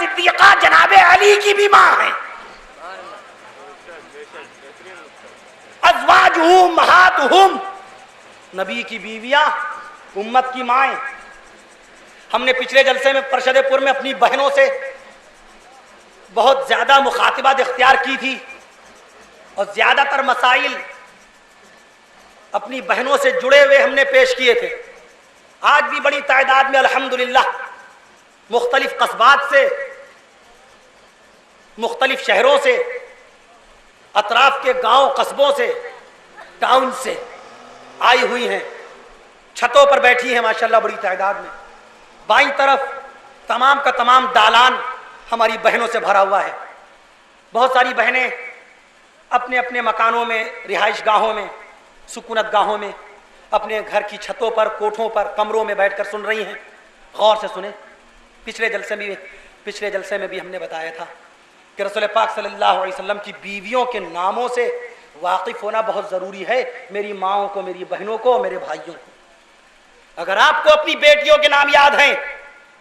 صدیقہ جناب علی کی بھی ماں ہیں. ازواجہ امہاتہم، نبی کی بیویاں امت کی مائیں. ہم نے پچھلے جلسے میں پرشد پور میں اپنی بہنوں سے بہت زیادہ مخاطبات اختیار کی تھی اور زیادہ تر مسائل اپنی بہنوں سے جڑے ہوئے ہم نے پیش کیے تھے. آج بھی بڑی تعداد میں الحمدللہ مختلف قصبات سے، مختلف شہروں سے، اطراف کے گاؤں قصبوں سے، ٹاؤن سے آئی ہوئی ہیں. چھتوں پر بیٹھی ہیں ماشاءاللہ بڑی تعداد میں. بائیں طرف تمام کا تمام دالان ہماری بہنوں سے بھرا ہوا ہے. بہت ساری بہنیں اپنے اپنے مکانوں میں، رہائش گاہوں میں، سکونت گاہوں میں، اپنے گھر کی چھتوں پر، کوٹھوں پر، کمروں میں بیٹھ کر سن رہی ہیں. غور سے سنیں. پچھلے جلسے میں بھی ہم نے بتایا تھا کہ رسول پاک صلی اللہ علیہ وسلم کی بیویوں کے ناموں سے واقف ہونا بہت ضروری ہے. میری ماؤں کو، میری بہنوں کو، میرے بھائیوں کو. اگر آپ کو اپنی بیٹیوں کے نام یاد ہیں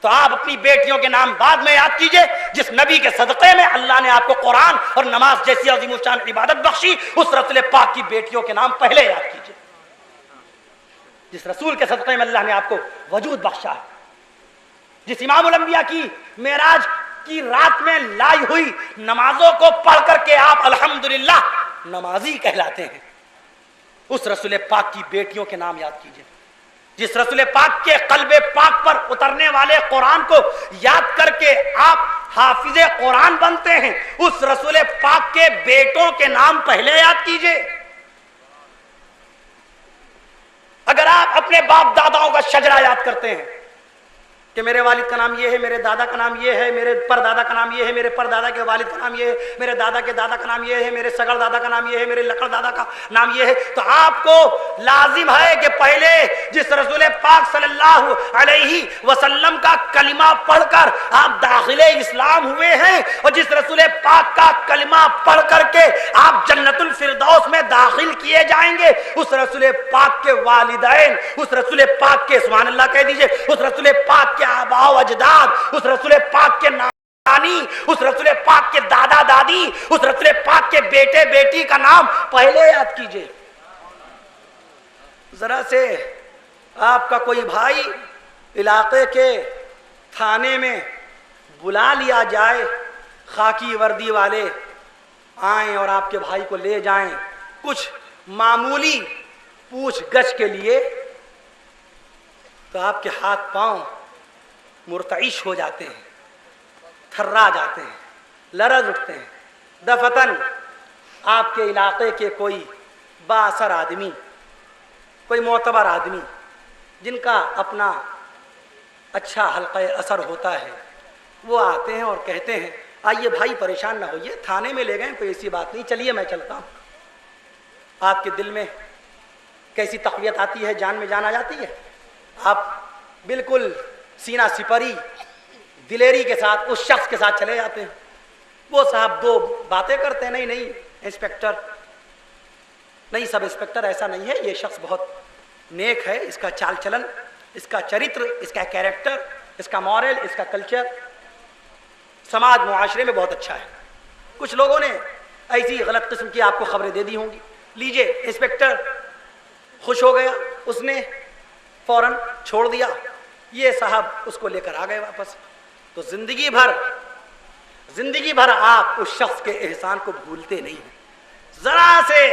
تو آپ اپنی بیٹیوں کے نام بعد میں یاد کیجئے جس نبی کے صدقے میں اللہ نے آپ کو قرآن اور نماز جیسی عظیم الشان عبادت بخشی. اس رسول پاک کی بیٹیوں کے نام پہلے یاد کیجئے. جس رسول کے صدقے میں اللہ نے آپ کو وجود بخشا ہے، جس امام الانبیاء کی معراج کی رات میں لائی ہوئی نمازوں کو پڑھ کر کے آپ الحمدللہ نمازی کہلاتے ہیں، اس رسول پاک کی بیٹیوں کے نام یاد کیجئے. جس رسول پاک کے قلب پاک پر اترنے والے قرآن کو یاد کر کے آپ حافظ قرآن بنتے ہیں، اس رسول پاک کے بیٹوں کے نام پہلے یاد کیجئے. اگر آپ اپنے باپ داداؤں کا شجرہ یاد کرتے ہیں کہ میرے والد کا نام یہ ہے، میرے دادا کا نام یہ ہے، میرے پردادا کا نام یہ ہے، میرے پردادا کے والد کا نام یہ ہے، میرے دادا کے دادا کا نام یہ ہے، میرے سگڑ دادا کا نام یہ ہے، میرے لکڑ دادا کا نام یہ ہے، تو آپ کو لازم ہے کہ پہلے جس رسول پاک صلی اللہ علیہ وسلم کا کلمہ پڑھ کر آپ داخل اسلام ہوئے ہیں، اور جس رسول پاک کا کلمہ پڑھ کر کے آپ جنت الفردوس میں داخل کیے جائیں گے، اس رسول پاک کے والدین، اس رسول پاک کے سبحان اللہ کہہ دیجئے، اس رسول پاک کے آباء و اجداد، اس رسول پاک کے نانی، اس رسول پاک کے دادا دادی، اس رسول پاک کے بیٹے بیٹی کا نام پہلے یاد کیجئے. ذرا سے آپ کا کوئی بھائی علاقے کے تھانے میں بلا لیا جائے، خاکی وردی والے آئیں اور آپ کے بھائی کو لے جائیں کچھ معمولی پوچھ گچھ کے لیے، تو آپ کے ہاتھ پاؤں مرتعش ہو جاتے ہیں، تھرا جاتے ہیں، لرز اٹھتے ہیں. دفتن آپ کے علاقے کے کوئی با اثر آدمی، کوئی معتبر آدمی جن کا اپنا اچھا حلقہ اثر ہوتا ہے، وہ آتے ہیں اور کہتے ہیں آئیے بھائی پریشان نہ ہوئیے، تھانے میں لے گئے کوئی ایسی بات نہیں، چلیے میں چلتا ہوں. آپ کے دل میں کیسی تقویت آتی ہے، جان میں جان آ جاتی ہے. آپ بالکل سینہ سپری دلیری کے ساتھ اس شخص کے ساتھ چلے جاتے ہیں. وہ صاحب دو باتیں کرتے ہیں، نہیں انسپیکٹر، نہیں سب انسپیکٹر ایسا نہیں ہے، یہ شخص بہت نیک ہے، اس کا چال چلن، اس کا چرتر، اس کا کیریکٹر، اس کا مورل، اس کا کلچر سماج معاشرے میں بہت اچھا ہے. کچھ لوگوں نے ایسی غلط قسم کی آپ کو خبریں دے دی ہوں گی. لیجئے، انسپیکٹر خوش ہو گیا، اس نے فوراً چھوڑ دیا، یہ صاحب اس کو لے کر آ گئے واپس. تو زندگی بھر آپ اس شخص کے احسان کو بھولتے نہیں ہیں. ذرا سے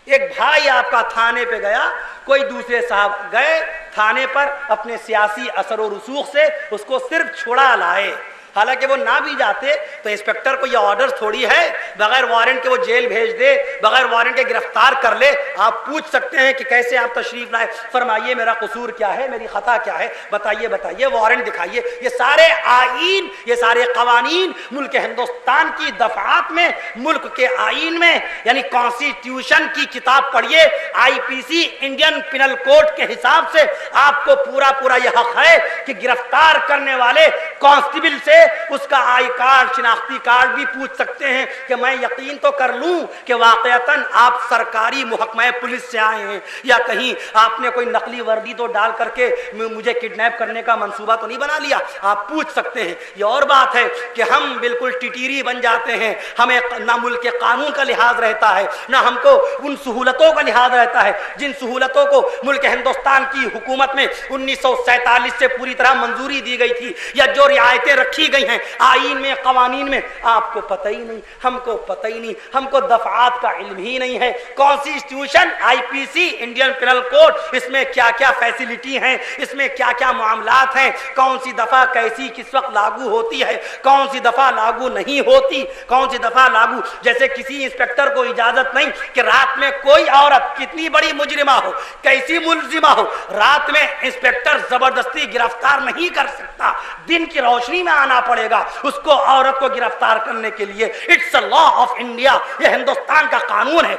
ایک بھائی آپ کا تھانے پہ گیا، کوئی دوسرے صاحب گئے تھانے پر اپنے سیاسی اثر و رسوخ سے اس کو صرف چھڑا لائے، حالانکہ وہ نہ بھی جاتے تو انسپیکٹر کو یہ آرڈر تھوڑی ہے بغیر وارنٹ کے وہ جیل بھیج دے، بغیر وارنٹ کے گرفتار کر لے. آپ پوچھ سکتے ہیں کہ کیسے آپ تشریف لائے، فرمائیے میرا قصور کیا ہے، میری خطا کیا ہے، بتائیے وارنٹ دکھائیے. یہ سارے آئین، یہ سارے قوانین ملک ہندوستان کی دفعات میں، ملک کے آئین میں، یعنی کانسٹیٹیوشن کی کتاب پڑھیے، آئی پی سی انڈین پینل کوڈ کے حساب سے آپ کو پورا یہ حق ہے کہ گرفتار کرنے والے کانسٹیبل سے اس کا آئی کارڈ شناختی کارڈ بھی پوچھ سکتے ہیں کہ میں یقین تو کر لوں کہ واقعتاً آپ سرکاری محکمہ پولیس سے آئے ہیں یا کہیں آپ نے کوئی نقلی وردی تو ڈال کر کے مجھے کڈنیپ کرنے کا منصوبہ تو نہیں بنا لیا. آپ پوچھ سکتے ہیں. یہ اور بات ہے کہ ہم بالکل ٹٹیری بن جاتے ہیں, ہمیں نہ ملک کے قانون کا لحاظ رہتا ہے نہ ہم کو ان سہولتوں کا لحاظ رہتا ہے جن سہولتوں کو ملک ہندوستان کی حکومت میں 1947 سے پوری طرح منظوری دی گئی تھی یا جو رعایتیں رکھی گئی ہیں آئین میں قوانین میں. آپ کو پتہ ہی نہیں, ہم کو پتہ ہی نہیں, ہم کو دفعات کا علم ہی نہیں ہے. کانسٹیٹیوشن, آئی پی سی, انڈین پینل کوڈ, اس میں کیا کیا فیسلٹی ہیں, اس میں کیا کیا معاملات ہیں, کون سی دفعہ کیسی کس وقت لاگو ہوتی ہے, کون سی دفعہ لاگو نہیں ہوتی, کون سی دفعہ لاگو. جیسے کسی انسپیکٹر کو اجازت نہیں کہ رات میں کوئی عورت کتنی بڑی مجرمہ ہو, کیسی ملزمہ ہو, رات میں انسپیکٹر زبردستی گرفتار نہیں کر سکتا, دن کی روشنی میں آنا پڑے گا اس کو عورت کو گرفتار کرنے کے لیے. اٹس لا آف انڈیا, یہ ہندوستان کا قانون ہے,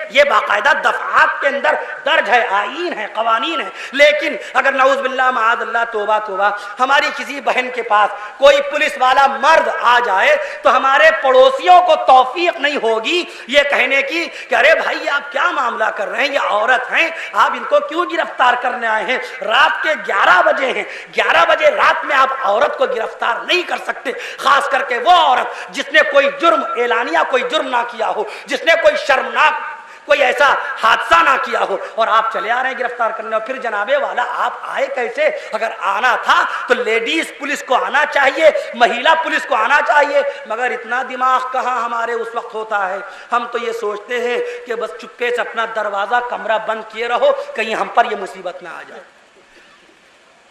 یہ باقاعدہ دفعات کے اندر درج ہے, آئین ہے, قوانین ہے. لیکن اگر نعوذ باللہ معاذ اللہ توبہ توبہ ہماری کسی بہن کے پاس کوئی پولیس والا مرد آ جائے تو ہمارے پڑوسیوں کو توفیق نہیں ہوگی یہ کہنے کی کہ ارے بھائی آپ کیا معاملہ کر رہے ہیں, یہ عورت ہیں, آپ ان کو کیوں گرفتار کرنے آئے ہیں, رات کے 11 بجے ہیں, 11 بجے رات میں آپ عورت کو گرفتار نہیں کر سکتے, خاص کر کے وہ عورت جس نے کوئی جرم اعلانیہ کوئی جرم نہ کیا ہو, جس نے کوئی شرمناک کوئی ایسا حادثہ نہ کیا ہو, اور آپ چلے آ رہے ہیں گرفتار کرنے. اور پھر جناب والا آپ آئے کیسے؟ اگر آنا تھا تو لیڈیز پولیس کو آنا چاہیے, مہیلا پولیس کو آنا چاہیے, مگر اتنا دماغ کہاں ہمارے اس وقت ہوتا ہے. ہم تو یہ سوچتے ہیں کہ بس چپکے سے اپنا دروازہ کمرہ بند کیے رہو, کہیں ہم پر یہ مصیبت نہ آ جائے.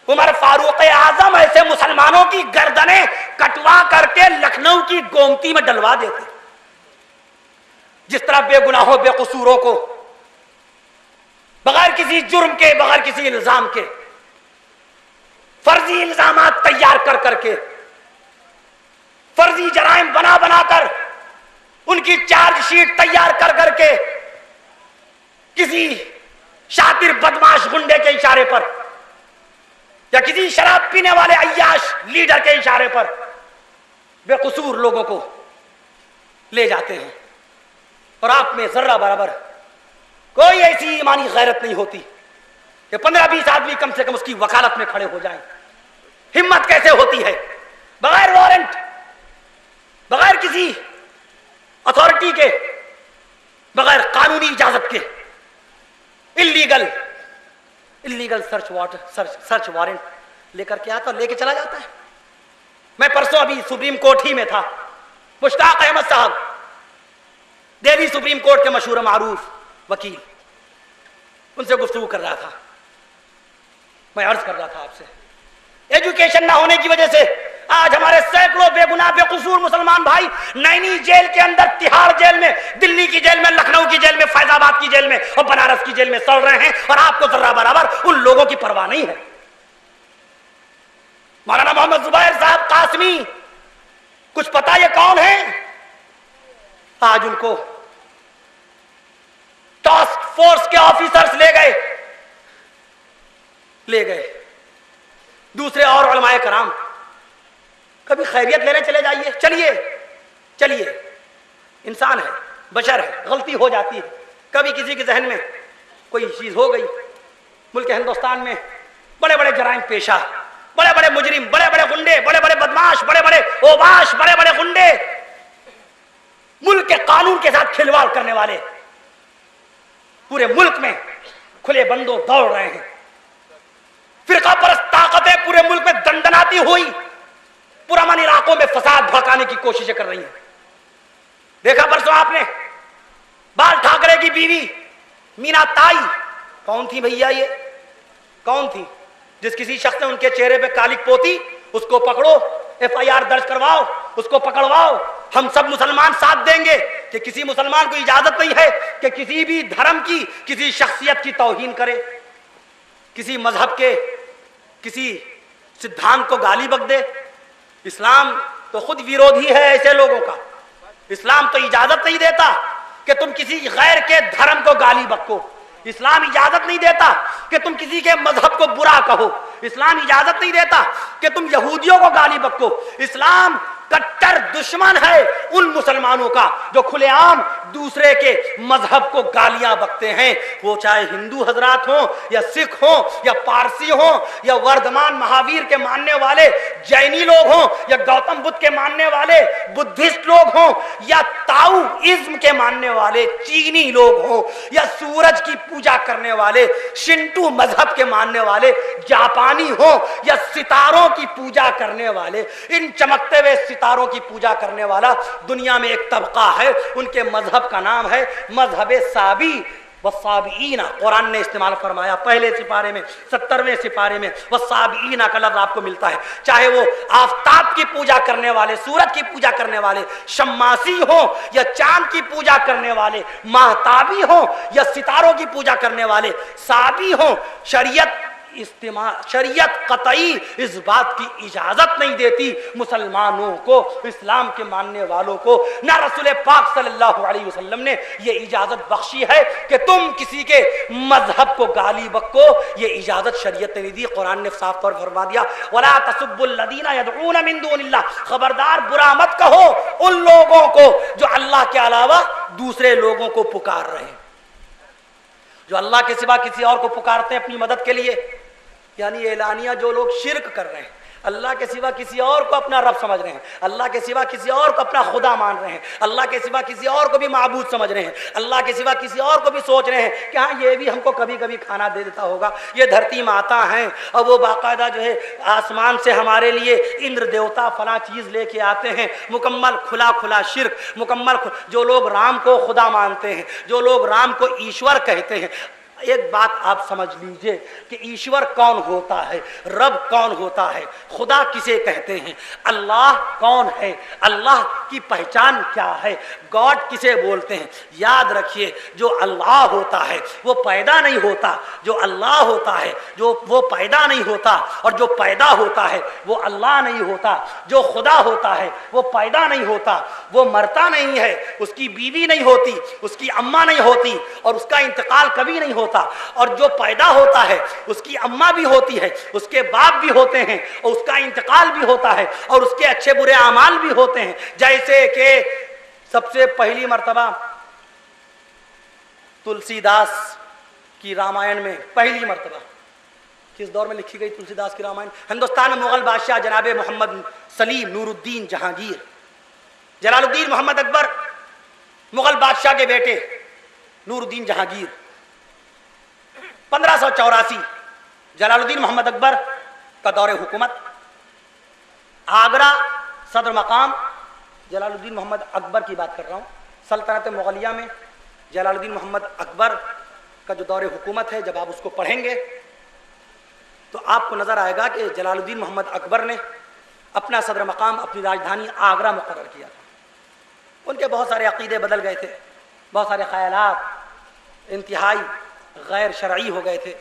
عمر فاروق اعظم ایسے مسلمانوں کی گردنیں کٹوا کر کے لکھنؤ کی گومتی میں ڈلوا دیتے, جس طرح بے گناہوں بے قصوروں کو بغیر کسی جرم کے, بغیر کسی الزام کے فرضی الزامات تیار کر کر کے, فرضی جرائم بنا بنا کر, ان کی چارج شیٹ تیار کر کر کے, کسی شاطر بدماش گنڈے کے اشارے پر یا کسی شراب پینے والے عیاش لیڈر کے اشارے پر بے قصور لوگوں کو لے جاتے ہیں, اور آپ میں ذرہ برابر کوئی ایسی ایمانی غیرت نہیں ہوتی کہ 15-20 آدمی کم سے کم اس کی وکالت میں کھڑے ہو جائیں. ہمت کیسے ہوتی ہے بغیر وارنٹ, بغیر کسی اتھارٹی کے, بغیر قانونی اجازت کے, اللیگل سرچ وارنٹ لے کر کے آتا, لے کے چلا جاتا ہے. میں پرسوں ابھی سپریم کورٹ ہی میں تھا, مشتاق احمد صاحب دہلی سپریم کورٹ کے مشہور معروف وکیل, ان سے گفتگو کر رہا تھا. میں عرض کر رہا تھا آپ سے, ایجوکیشن نہ ہونے کی وجہ سے آج ہمارے سینکڑوں بے گناہ بے قصور مسلمان بھائی نینی جیل کے اندر, تہاڑ جیل میں, دلی کی جیل میں, لکھنؤ کی جیل میں, فیض آباد کی جیل میں اور بنارس کی جیل میں سڑ رہے ہیں, اور آپ کو ذرہ برابر ان لوگوں کی پرواہ نہیں ہے. مولانا محمد زبیر صاحب قاسمی, کچھ پتا یہ کون ہیں؟ آج ان کو ٹاسک فورس کے آفیسرز لے گئے. دوسرے اور علماء کرام کبھی خیریت لینے چلے جائیے, چلیے انسان ہے, بشر ہے, غلطی ہو جاتی ہے, کبھی کسی کے ذہن میں کوئی چیز ہو گئی. ملک ہندوستان میں بڑے بڑے جرائم پیشہ, بڑے بڑے مجرم, بڑے بڑے گنڈے, بڑے بڑے بدماش, بڑے بڑے اوباش, بڑے بڑے گنڈے, ملک کے قانون کے ساتھ کھلواڑ کرنے والے پورے ملک میں کھلے بندوں دوڑ رہے ہیں. فرقہ پرست طاقتیں پورے ملک میں دندناتی ہوئی پرامن علاقوں میں فساد بھڑکانے کی کوششیں کر رہی ہیں. دیکھا پرسوں آپ نے بال ٹھاکرے کی بیوی مینا تائی, کون تھی بھیا, یہ کون تھی؟ جس کسی شخص نے ان کے چہرے پہ کالک پوتی, اس کو پکڑو, FIR درج کرواؤ, اس کو پکڑواؤ. ہم سب مسلمان ساتھ دیں گے کہ کسی مسلمان کو اجازت نہیں ہے کہ کسی بھی دھرم کی, کسی شخصیت کی توہین کرے, کسی مذہب کے کسی سدھانت کو گالی بک دے. اسلام تو خود ویرودھی ہے ایسے لوگوں کا. اسلام تو اجازت نہیں دیتا کہ تم کسی غیر کے دھرم کو گالی بکو. اسلام اجازت نہیں دیتا کہ تم کسی کے مذہب کو برا کہو، اسلام اجازت نہیں دیتا کہ تم یہودیوں کو گالی بکو۔ اسلام کٹر دشمن ہے ان مسلمانوں کا جو کھلے عام دوسرے کے مذہب کو گالیاں بکتے ہیں، وہ چاہے ہندو حضرات ہوں یا سکھ ہوں یا پارسی ہوں یا وردمان مہاویر کے ماننے والے جینی لوگ ہوں یا گوتم بدھ کے ماننے والے بدھسٹ لوگ ہوں یا تاؤازم کے ماننے والے چینی لوگ ہوں یا سورج کی پوجا کرنے والے شنٹو مذہب کے ماننے والے جاپانی ہوں یا ستاروں کی پوجا کرنے والے، ان چمکتے ہوئے ستاروں کی پوجا کرنے والا دنیا میں ایک طبقہ ہے، ان کے مذہب کا نام ہے مذہب سابی والصابئین۔ قرآن نے استعمال فرمایا پہلے سپارے میں 70ویں سپارے میں والصابئین کا لفظ آپ کو ملتا ہے، چاہے وہ آفتاب کی پوجا کرنے والے، سورج کی پوجا کرنے والے شماسی ہوں یا چاند کی پوجا کرنے والے ماہتابی ہوں یا ستاروں کی پوجا کرنے والے سابی ہوں۔ شریعت قطعی اس بات کی اجازت نہیں دیتی مسلمانوں کو، اسلام کے ماننے والوں کو، نہ رسول پاک صلی اللہ علیہ وسلم نے یہ اجازت بخشی ہے کہ تم کسی کے مذہب کو گالی بکو، یہ اجازت شریعت نے نہیں دی۔ قرآن نے صاف طور پر فرما دیا وَلَا تَسُبُّوا الَّذِينَ يَدْعُونَ مِن دُونِ اللَّهِ، خبردار برا مت کہو ان لوگوں کو جو اللہ کے علاوہ دوسرے لوگوں کو پکار رہے ہیں، جو اللہ کے سوا کسی اور کو پکارتے ہیں اپنی مدد کے لیے، یعنی اعلانیہ جو لوگ شرک کر رہے ہیں، اللہ کے سوا کسی اور کو اپنا رب سمجھ رہے ہیں، اللہ کے سوا کسی اور کو اپنا خدا مان رہے ہیں، اللہ کے سوا کسی اور کو بھی معبود سمجھ رہے ہیں، اللہ کے سوا کسی اور کو بھی سوچ رہے ہیں کہ ہاں یہ بھی ہم کو کبھی کبھی کھانا دے دیتا ہوگا، یہ دھرتی ماتا ہیں اور وہ باقاعدہ جو ہے آسمان سے ہمارے لیے اندر دیوتا فلاں چیز لے کے آتے ہیں۔ مکمل کھلا شرک، جو لوگ رام کو خدا مانتے ہیں، جو لوگ رام کو ایشور کہتے ہیں، ایک بات آپ سمجھ لیجئے کہ ایشور کون ہوتا ہے، رب کون ہوتا ہے، خدا کسے کہتے ہیں، اللہ کون ہے، اللہ کی پہچان کیا ہے، گاڈ کسے بولتے ہیں۔ یاد رکھیے جو اللہ ہوتا ہے وہ پیدا نہیں ہوتا، جو اللہ ہوتا ہے جو وہ پیدا نہیں ہوتا، اور جو پیدا ہوتا ہے وہ اللہ نہیں ہوتا، جو خدا ہوتا ہے وہ پیدا نہیں ہوتا، وہ مرتا نہیں ہے، اس کی بیوی نہیں ہوتی، اس کی اماں نہیں ہوتی اور اس کا انتقال کبھی نہیں ہوتا، اور جو پیدا ہوتا ہے اس کی اماں بھی ہوتی ہے، اس کے باپ بھی ہوتے ہیں اور اس کا انتقال بھی ہوتا ہے اور اس کے اچھے برے اعمال بھی ہوتے ہیں۔ جیسے کہ سب سے پہلی مرتبہ تلسی داس کی رامائن میں، پہلی مرتبہ کس دور میں لکھی گئی تلسی داس کی رامائن؟ ہندوستان میں مغل بادشاہ جناب محمد سلیم نور الدین جہانگیر، جلال الدین محمد اکبر مغل بادشاہ کے بیٹے نور الدین جہانگیر، 1584 جلال الدین محمد اکبر کا دور حکومت، آگرہ صدر مقام جلال الدین محمد اکبر کی بات کر رہا ہوں، سلطنت مغلیہ میں جلال الدین محمد اکبر کا جو دور حکومت ہے، جب آپ اس کو پڑھیں گے تو آپ کو نظر آئے گا کہ جلال الدین محمد اکبر نے اپنا صدر مقام، اپنی راجدھانی آگرہ مقرر کیا تھا۔ ان کے بہت سارے عقیدے بدل گئے تھے، بہت سارے خیالات انتہائی غیر شرعی ہو گئے تھے،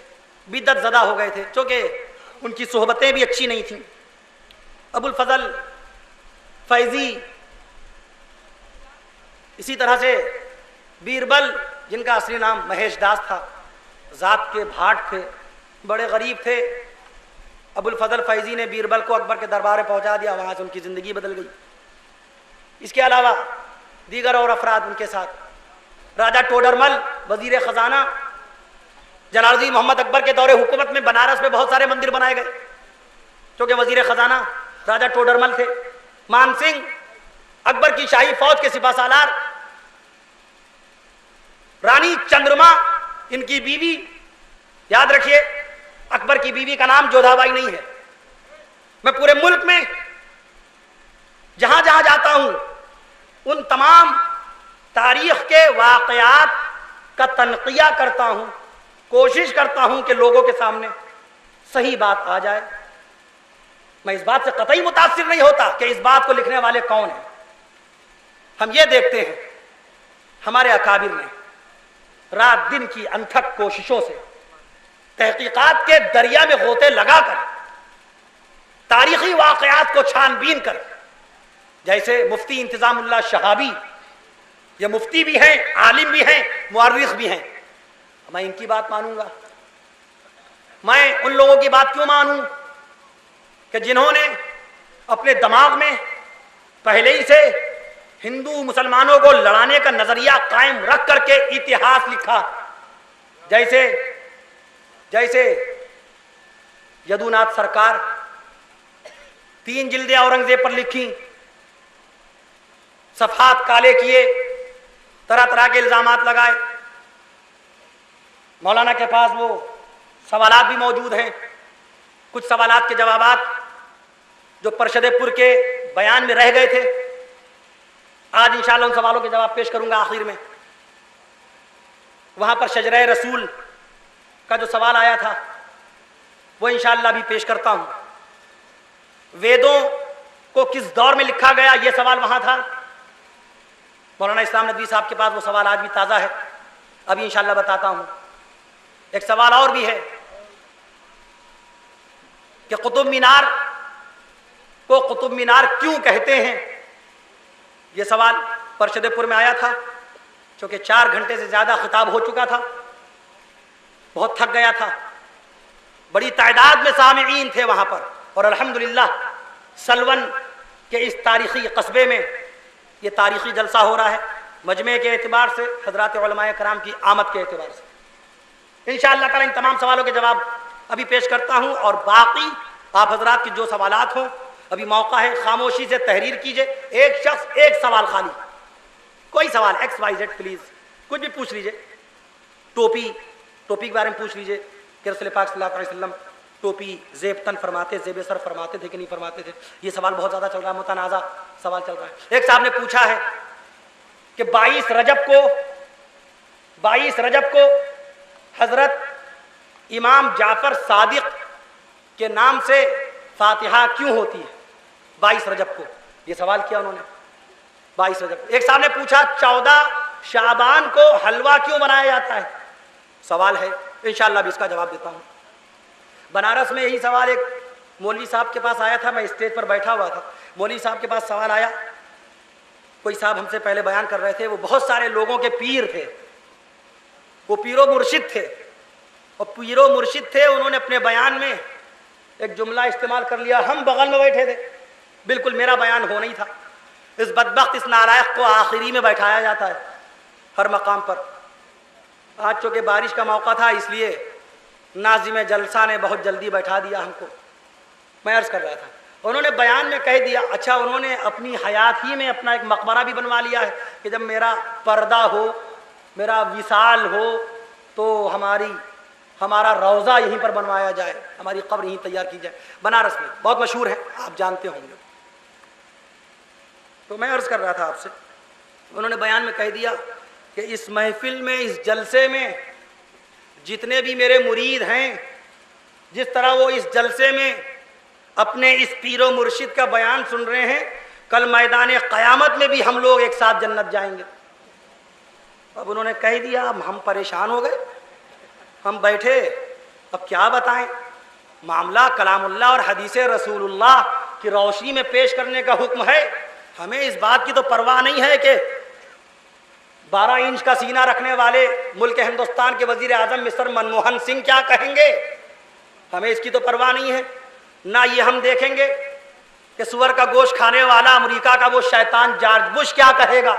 بدعت زدہ ہو گئے تھے، چونکہ ان کی صحبتیں بھی اچھی نہیں تھیں۔ ابو الفضل فیضی، اسی طرح سے بیربل جن کا اصلی نام مہیش داس تھا، ذات کے بھاٹ تھے، بڑے غریب تھے۔ ابو الفضل فیضی نے بیربل کو اکبر کے دربار میں پہنچا دیا، وہاں سے ان کی زندگی بدل گئی۔ اس کے علاوہ دیگر اور افراد ان کے ساتھ، راجہ ٹوڈرمل وزیر خزانہ، جلال الدین محمد اکبر کے دور حکومت میں بنارس میں بہت سارے مندر بنائے گئے، کیونکہ وزیر خزانہ راجہ ٹوڈرمل تھے۔ مان سنگھ اکبر کی شاہی فوج کے سپہ سالار، رانی چندرما ان کی بیوی، یاد رکھیے اکبر کی بیوی کا نام جودھا بائی نہیں ہے۔ میں پورے ملک میں جہاں جہاں جاتا ہوں ان تمام تاریخ کے واقعات کا تنقیہ کرتا ہوں، کوشش کرتا ہوں کہ لوگوں کے سامنے صحیح بات آ جائے۔ میں اس بات سے قطعی متاثر نہیں ہوتا کہ اس بات کو لکھنے والے کون ہیں، ہم یہ دیکھتے ہیں ہمارے اکابر نے رات دن کی انتھک کوششوں سے تحقیقات کے دریا میں غوطے لگا کر، تاریخی واقعات کو چھان بین کر، جیسے مفتی انتظام اللہ شہابی، یہ مفتی بھی ہیں، عالم بھی ہیں، مورخ بھی ہیں، میں ان کی بات مانوں گا؟ میں ان لوگوں کی بات کیوں مانوں کہ جنہوں نے اپنے دماغ میں پہلے ہی سے ہندو مسلمانوں کو لڑانے کا نظریہ قائم رکھ کر کے اتہاس لکھا؟ جیسے یدوناتھ سرکار 3 جلدیں اورنگزیب پر لکھی، صفحات کالے کیے، طرح طرح کے الزامات لگائے۔ مولانا کے پاس وہ سوالات بھی موجود ہیں، کچھ سوالات کے جوابات جو پرشد پور کے بیان میں رہ گئے تھے، آج انشاءاللہ ان سوالوں کے جواب پیش کروں گا آخر میں۔ وہاں پر شجرہ رسول کا جو سوال آیا تھا وہ انشاءاللہ بھی پیش کرتا ہوں۔ ویدوں کو کس دور میں لکھا گیا، یہ سوال وہاں تھا۔ مولانا اسلام ندوی صاحب کے پاس وہ سوال آج بھی تازہ ہے، ابھی انشاءاللہ بتاتا ہوں۔ ایک سوال اور بھی ہے کہ قطب مینار کو قطب مینار کیوں کہتے ہیں؟ یہ سوال پرشد پور میں آیا تھا، چونکہ 4 گھنٹے سے زیادہ خطاب ہو چکا تھا، بہت تھک گیا تھا، بڑی تعداد میں سامعین تھے وہاں پر، اور الحمدللہ سلون کے اس تاریخی قصبے میں یہ تاریخی جلسہ ہو رہا ہے، مجمع کے اعتبار سے، حضرات علماء کرام کی آمد کے اعتبار سے۔ انشاءاللہ تعالی ان تمام سوالوں کے جواب ابھی پیش کرتا ہوں، اور باقی آپ حضرات کی جو سوالات ہوں ابھی موقع ہے، خاموشی سے تحریر کیجئے، ایک شخص ایک سوال خالی، کوئی سوال XYZ پلیز، کچھ بھی پوچھ لیجئے۔ ٹوپی کے بارے میں پوچھ لیجئے کہ رسول پاک صلی اللہ علیہ وسلم ٹوپی زیب تن فرماتے، زیب سر فرماتے تھے کہ نہیں فرماتے تھے؟ یہ سوال بہت زیادہ چل رہا ہے، متنازع سوال چل رہا ہے۔ ایک صاحب نے پوچھا ہے کہ 22 رجب کو حضرت امام جعفر صادق کے نام سے فاتحہ کیوں ہوتی ہے 22 رجب کو؟ یہ سوال کیا انہوں نے 22 رجب۔ ایک صاحب نے پوچھا 14 شعبان کو حلوہ کیوں بنایا جاتا ہے؟ سوال ہے، انشاءاللہ بھی اس کا جواب دیتا ہوں۔ بنارس میں یہی سوال ایک مولوی صاحب کے پاس آیا تھا، میں اسٹیج پر بیٹھا ہوا تھا، مولوی صاحب کے پاس سوال آیا، کوئی صاحب ہم سے پہلے بیان کر رہے تھے، وہ بہت سارے لوگوں کے پیر تھے، وہ پیر و مرشد تھے، اور پیر و مرشد تھے، انہوں نے اپنے بیان میں ایک جملہ استعمال کر لیا، ہم بغل میں بیٹھے تھے، بالکل میرا بیان ہونا ہی تھا۔ اس بدبخت، اس نالائق کو آخری میں بیٹھایا جاتا ہے ہر مقام پر۔ آج چونکہ بارش کا موقع تھا، اس لیے ناظم جلسہ نے بہت جلدی بیٹھا دیا ہم کو۔ میں عرض کر رہا تھا، انہوں نے بیان میں کہہ دیا، اچھا انہوں نے اپنی حیات ہی میں اپنا ایک مقبرہ بھی بنوا لیا ہے کہ جب میرا پردہ ہو، میرا وصال ہو، تو ہمارا روضہ یہیں پر بنوایا جائے، ہماری قبر یہیں تیار کی جائے۔ بنارس میں بہت مشہور ہے، آپ جانتے ہوں گے۔ تو میں عرض کر رہا تھا آپ سے، انہوں نے بیان میں کہہ دیا کہ اس محفل میں، اس جلسے میں جتنے بھی میرے مرید ہیں، جس طرح وہ اس جلسے میں اپنے اس پیر و مرشد کا بیان سن رہے ہیں، کل میدان قیامت میں بھی ہم لوگ ایک ساتھ جنت جائیں گے۔ اب انہوں نے کہہ دیا، اب ہم پریشان ہو گئے، ہم بیٹھے، اب کیا بتائیں، معاملہ کلام اللہ اور حدیث رسول اللہ کی روشنی میں پیش کرنے کا حکم ہے۔ ہمیں اس بات کی تو پرواہ نہیں ہے کہ 12 انچ کا سینہ رکھنے والے ملک ہندوستان کے وزیر اعظم مسٹر منموہن سنگھ کیا کہیں گے، ہمیں اس کی تو پرواہ نہیں ہے۔ نہ یہ ہم دیکھیں گے کہ سور کا گوشت کھانے والا امریکہ کا وہ شیطان جارج بش کیا کہے گا۔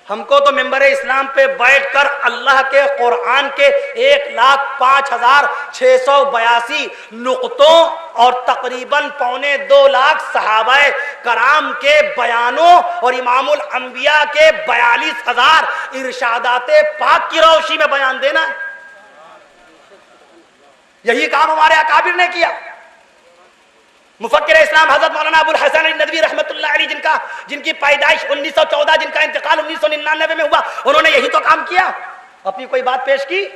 ہم کو تو ممبر اسلام پہ بیٹھ کر اللہ کے قرآن کے 1,05,682 نقطوں اور تقریباً 2.25 لاکھ صحابہ کرام کے بیانوں اور امام الانبیاء کے 42,000 ارشادات پاک کی روشنی میں بیان دینا ہے۔ یہی کام ہمارے اکابر نے کیا۔ مفکر اسلام حضرت مولانا ابو الحسن علی ندوی رحمۃ اللہ علیہ، جن کی پیدائش 1914، جن کا انتقال 1999 میں ہوا، انہوں نے یہی تو کام کیا، اپنی کوئی بات پیش کی۔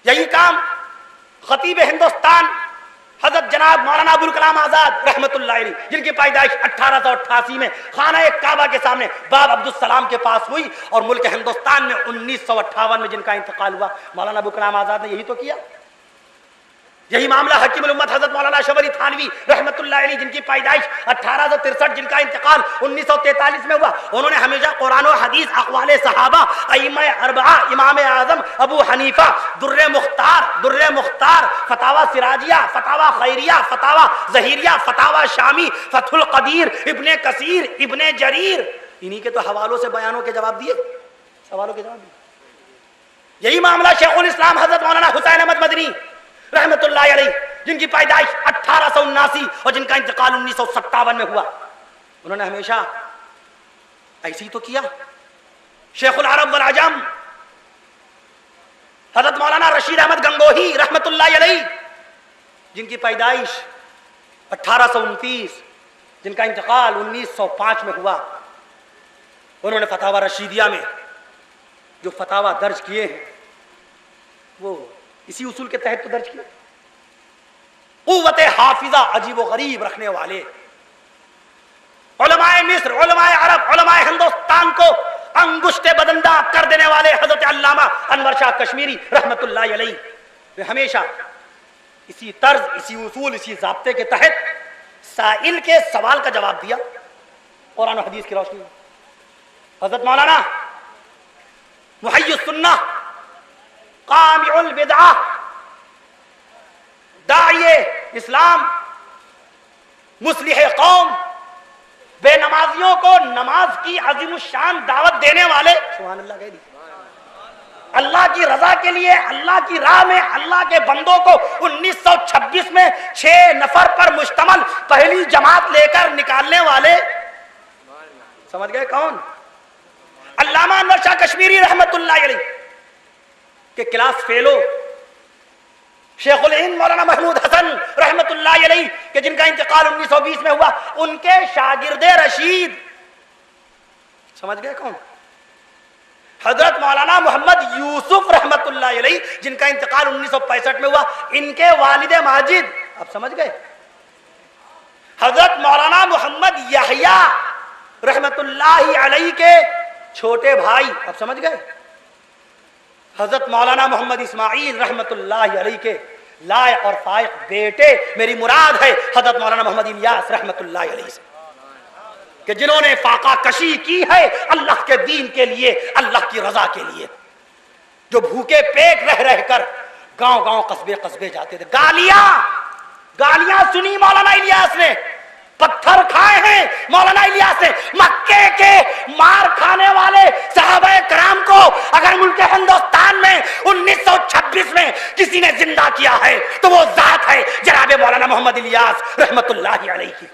یہی کام خطیب ہندوستان حضرت جناب مولانا ابوالکلام آزاد رحمۃ اللہ علیہ، جن کی پیدائش 1888 میں خانہ کعبہ کے سامنے باب عبدالسلام کے پاس ہوئی، اور ملک ہندوستان میں 1958 میں جن کا انتقال ہوا، مولانا ابوالکلام آزاد نے یہی تو کیا۔ یہی معاملہ حکیم الامت حضرت مولانا اشرف علی تھانوی رحمۃ اللہ علیہ، جن کی پیدائش 1863، جن کا انتقال 1943 میں ہوا، انہوں نے ہمیشہ قرآن و حدیث، اقوال صحابہ، ائمہ اربعہ، امام اعظم ابو حنیفہ، در مختار، فتاوی سراجیہ، فتاوی خیریہ، فتاوی ظہیریہ، فتاوی شامی، فتح القدیر، ابن کثیر، ابن جریر، انہی کے تو حوالوں سے بیانوں کے جواب دیے، سوالوں کے جواب دیے۔ یہی معاملہ شیخ الاسلام حضرت مولانا حسین احمد مدنی رحمت اللہ علیہ، جن کی پیدائش 1879 اور جن کا انتقال 1957 میں ہوا، انہوں نے ہمیشہ ایسی تو کیا۔ شیخ العرب والعجم حضرت مولانا رشید احمد گنگوہی رحمت اللہ علیہ، جن کی پیدائش 1829، جن کا انتقال 1905 میں ہوا، انہوں نے فتاوی رشیدیہ میں جو فتاوی درج کیے ہیں وہ اسی اصول کے تحت تو درج کیا۔ قوت حافظہ عجیب و غریب رکھنے والے علماء مصر، علماء عرب، علماء ہندوستان کو انگشت بدندہ کر دینے والے حضرت علامہ انور شاہ کشمیری رحمت اللہ علیہ، وہ ہمیشہ اسی طرز، اسی اصول، اسی ضابطے کے تحت سائل کے سوال کا جواب دیا قرآن و حدیث کی روشنی میں۔ حضرت مولانا محی السنہ، قامع البدعہ، داعی اسلام، مصلح قوم، بے نمازیوں کو نماز کی عظیم الشان دعوت دینے والے، سبحان اللہ کہہ دی، اللہ کی رضا کے لیے اللہ کی راہ میں اللہ کے بندوں کو 1926 میں 6 نفر پر مشتمل پہلی جماعت لے کر نکالنے والے، سمجھ گئے کون؟ علامہ انور شاہ کشمیری رحمت اللہ علیہ کے کلاس فیلو شیخ الہند مولانا محمود حسن رحمت اللہ علیہ کہ جن کا انتقال 1920 میں ہوا، ان کے شاگرد رشید، سمجھ گئے کون؟ حضرت مولانا محمد یوسف رحمت اللہ علیہ جن کا انتقال 1965 میں ہوا، ان کے والد ماجد، اب سمجھ گئے؟ حضرت مولانا محمد یحییٰ رحمت اللہ علیہ کے چھوٹے بھائی، اب سمجھ گئے؟ حضرت مولانا محمد اسماعیل رحمت اللہ علیہ کے لائق اور فائق بیٹے، میری مراد ہے حضرت مولانا محمد الیاس رحمت اللہ علیہ سے، کہ جنہوں نے فاقہ کشی کی ہے اللہ کے دین کے لیے، اللہ کی رضا کے لیے، جو بھوکے پیٹ رہ رہ کر گاؤں گاؤں قصبے قصبے جاتے تھے، گالیاں سنی مولانا الیاس نے، پتھر کھائے ہیں مولانا الیاس نے، مکے کے مار کھانے والے صحابہ کرام کو اگر ملک ہندوستان میں 1926 میں کسی نے زندہ کیا ہے تو وہ ذات ہے جناب مولانا محمد الیاس رحمت اللہ علیہ کی۔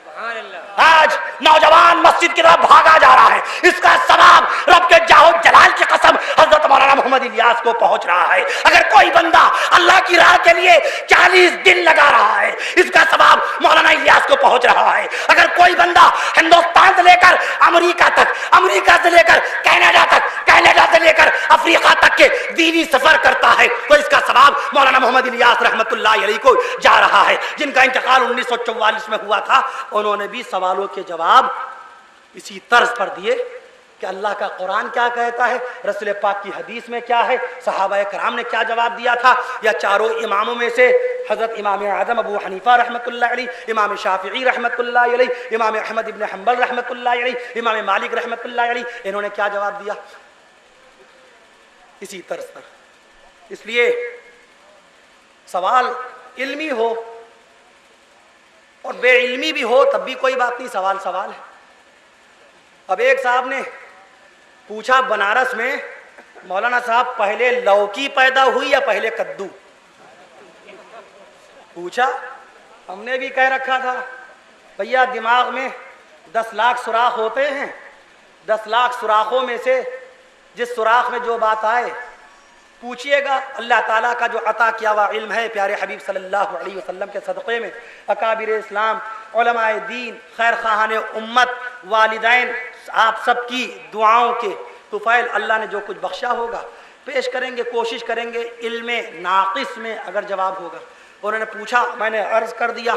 آج نوجوان مسجد کی طرف بھاگا جا رہا ہے، اس کا ثواب رب کے جاہ جلال کی قسم حضرت مولانا محمد الیاس کو پہنچ رہا ہے۔ اگر کوئی بندہ اللہ کی راہ کے لیے 40 دن لگا رہا ہے، اس کا ثواب مولانا الیاس کو پہنچ رہا ہے۔ اگر کوئی بندہ ہندوستان سے لے کر امریکہ تک، امریکہ سے لے کر کینیڈا تک، کینیڈا سے لے کر افریقہ تک کے دینی سفر کرتا ہے تو اس کا ثواب مولانا محمد الیاس رحمت اللہ علیہ کو جا رہا ہے، جن کا انتقال 1944 میں ہوا تھا۔ انہوں نے بھی سوالوں کے جواب اسی طرز پر دیے کہ اللہ کا قرآن کیا کہتا ہے، رسول پاک کی حدیث میں کیا ہے، صحابہ کرام نے کیا جواب دیا تھا، یا چاروں اماموں میں سے حضرت امام اعظم ابو حنیفہ رحمت اللہ علیہ، امام شافعی رحمت اللہ علیہ، امام احمد ابن حنبل رحمت اللہ علیہ، امام مالک رحمت اللہ علیہ، انہوں نے کیا جواب دیا، اسی طرز پر۔ اس لیے سوال علمی ہو اور بے علمی بھی ہو تب بھی کوئی بات نہیں، سوال سوال ہے۔ اب ایک صاحب نے پوچھا بنارس میں مولانا صاحب پہلے لوکی پیدا ہوئی یا پہلے کدو؟ پوچھا، ہم نے بھی کہہ رکھا تھا بھیا دماغ میں 10 لاکھ سوراخ ہوتے ہیں، 10 لاکھ سوراخوں میں سے جس سوراخ میں جو بات آئے پوچھئے گا۔ اللہ تعالیٰ کا جو عطا کیا ہوا علم ہے پیارے حبیب صلی اللہ علیہ وسلم کے صدقے میں اکابر اسلام، علماء دین، خیر خواہان امت، والدین، آپ سب کی دعاؤں کے طفیل اللہ نے جو کچھ بخشا ہوگا پیش کریں گے، کوشش کریں گے علم ناقص میں اگر جواب ہوگا۔ انہوں نے پوچھا، میں نے عرض کر دیا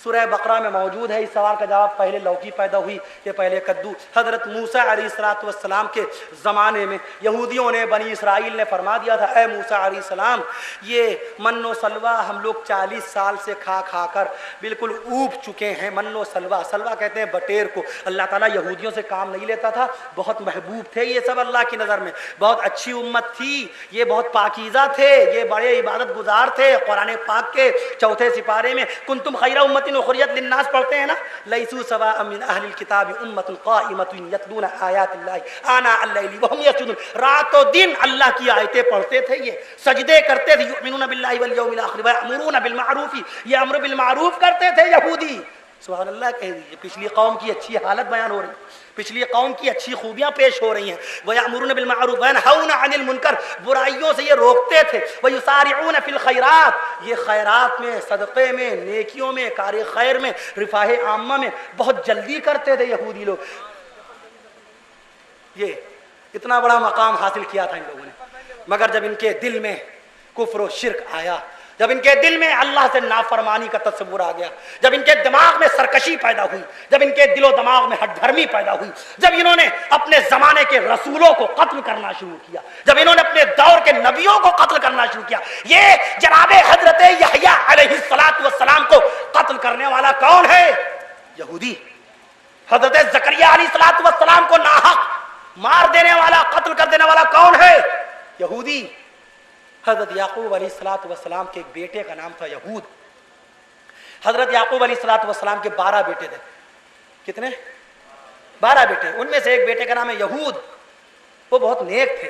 سورہ بقرہ میں موجود ہے. اس سوال کا جواب پہلے لوکی پیدا ہوئی کہ پہلے کدو. حضرت موسیٰ علیہ السلام کے زمانے میں یہودیوں نے, بنی اسرائیل نے فرما دیا تھا, اے موسیٰ علیہ السلام یہ من و سلوہ ہم لوگ 40 سال سے کھا کھا کر بالکل اوب چکے ہیں. من و سلوہ, سلوہ کہتے ہیں بٹیر کو. اللہ تعالیٰ یہودیوں سے کام نہیں لیتا تھا, بہت محبوب تھے یہ سب اللہ کی نظر میں, بہت اچھی امت تھی, یہ بہت پاکیزہ تھے, یہ بڑے عبادت گزار تھے. قرآن پاک کے 4 سپارے میں کنتم خیر امت اخرجت للناس پڑھتے ہیں نا, لیسوا سواء من اہل الکتاب امۃ قائمۃ یتلون آیات اللہ آناء اللیل وهم یسجدون. رات و دن اللہ کی آیتیں پڑھتے تھے, یہ سجدے کرتے تھے. یؤمنون باللہ والیوم الاخر ویأمرون بالمعروف, یہ امر بالمعروف کرتے تھے یہودی. سبحان اللہ کہہ دیجیے. پچھلی قوم کی اچھی حالت بیان ہو رہی ہے, پچھلی قوم کی اچھی خوبیاں پیش ہو رہی ہیں. وَيَأْمُرُونَ بِالْمَعْرُوفِ وَيَنْهَوْنَ عَنِ الْمُنْكَرِ, برائیوں سے یہ روکتے تھے. وَيُسَارِعُونَ فِي الْخَيْرَاتِ, یہ خیرات میں, صدقے میں, نیکیوں میں, کار خیر میں, رفاہ عامہ میں بہت جلدی کرتے تھے یہودی لوگ. یہ اتنا بڑا مقام حاصل کیا تھا ان لوگوں نے, مگر جب ان کے دل میں کفر و شرک آیا, جب ان کے دل میں اللہ سے نافرمانی کا تصور آ گیا, جب ان کے دماغ میں سرکشی پیدا ہوئی, جب ان کے دل و دماغ میں ہٹ دھرمی پیدا ہوئی, جب انہوں نے اپنے زمانے کے رسولوں کو قتل کرنا شروع کیا, جب انہوں نے اپنے دور کے نبیوں کو قتل کرنا شروع کیا. یہ جناب حضرت یحییٰ علیہ السلام کو قتل کرنے والا کون ہے؟ یہودی. حضرت زکریا علیہ السلام کو ناحق مار دینے والا, قتل کر دینے والا کون ہے؟ یہودی. حضرت یعقوب علیہ السلام کے ایک بیٹے کا نام تھا یہود. حضرت یعقوب علیہ السلام کے 12 بیٹے تھے. کتنے؟ 12 بیٹے. ان میں سے ایک بیٹے کا نام ہے یہود. وہ بہت نیک تھے.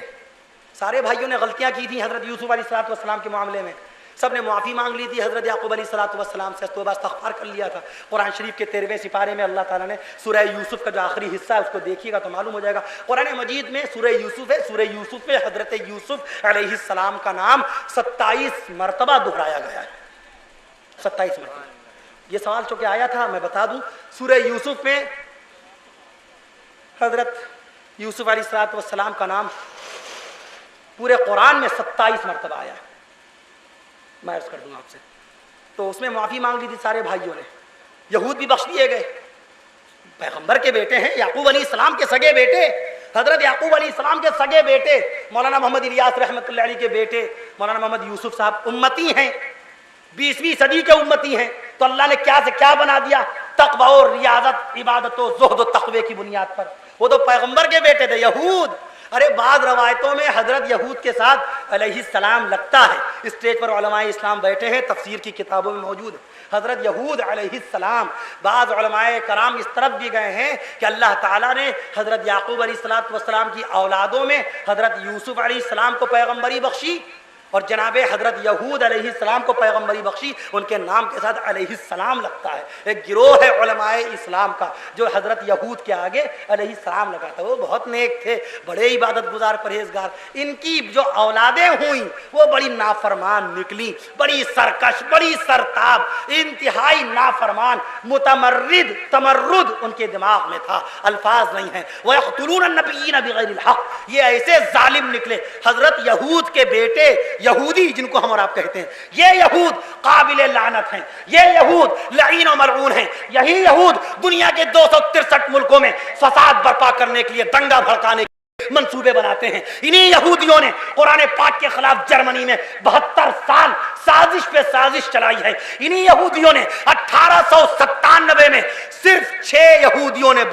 سارے بھائیوں نے غلطیاں کی تھیں حضرت یوسف علیہ السلام کے معاملے میں, سب نے معافی مانگ لی تھی حضرت یعقوب علیہ السلام سے, توبہ استغفار کر لیا تھا. قرآن شریف کے 13ویں سپارے میں اللہ تعالیٰ نے سورہ یوسف کا جو آخری حصہ ہے اس کو دیکھیے گا تو معلوم ہو جائے گا. قرآن مجید میں سورہ یوسف ہے, سورہ یوسف میں حضرت یوسف علیہ السلام کا نام 27 مرتبہ دہرایا گیا ہے. 27 مرتبہ. یہ سوال چونکہ آیا تھا میں بتا دوں, سورہ یوسف میں حضرت یوسف علیہ السلام کا نام پورے قرآن میں 27 مرتبہ آیا ہے. میں عرض کر دوں آپ سے, تو اس میں معافی مانگ لی تھی سارے بھائیوں نے. یہود بھی بخش دیے گئے, پیغمبر کے بیٹے ہیں, یعقوب علیہ السلام کے سگے بیٹے, حضرت یعقوب علیہ السلام کے سگے بیٹے, مولانا محمد الیاس رحمۃ اللہ علیہ کے بیٹے مولانا محمد یوسف صاحب امتی ہیں, 20ویں صدی کے امتی ہیں. تو اللہ نے کیا سے کیا بنا دیا, تقوی اور ریاضت, عبادت و زہد و تقوی کی بنیاد پر. وہ تو پیغمبر کے بیٹے تھے یہود. ارے بعض روایتوں میں حضرت یہود کے ساتھ علیہ السلام لگتا ہے. اسٹیج پر علماء اسلام بیٹھے ہیں, تفسیر کی کتابوں میں موجود ہے. حضرت یہود علیہ السلام, بعض علماء کرام اس طرف بھی گئے ہیں کہ اللہ تعالیٰ نے حضرت یعقوب علیہ السلام کی اولادوں میں حضرت یوسف علیہ السلام کو پیغمبری بخشی اور جناب حضرت یہود علیہ السلام کو پیغمبری بخشی. ان کے نام کے ساتھ علیہ السلام لگتا ہے. ایک گروہ ہے علماء اسلام کا جو حضرت یہود کے آگے علیہ السلام لگاتا ہے. وہ بہت نیک تھے, بڑے عبادت گزار, پرہیزگار. ان کی جو اولادیں ہوئیں وہ بڑی نافرمان نکلی, بڑی سرکش, بڑی سرتاب, انتہائی نافرمان, متمرد, تمرد ان کے دماغ میں تھا. الفاظ نہیں ہیں. وَيَقْتُلُونَ النَّبِيِّينَ بِغَيْرِ الْحَقِّ, یہ ایسے ظالم نکلے. حضرت یہود کے بیٹے یہودی جن کو ہم اور آپ کہتے ہیں, یہ یہود قابل لعنت ہیں, یہ یہود لعین و ملعون ہیں. یہی یہود دنیا کے 263 ملکوں میں فساد برپا کرنے کے لیے, دنگا بھڑکانے منصوبے بناتے ہیں. انہی یہودیوں نے قرآن پاک کے خلاف جرمنی میں 72 سال سازش پہ سازش چلائی ہے. انہی یہودیوں نے 1897 میں صرف 6 یہودیوں نے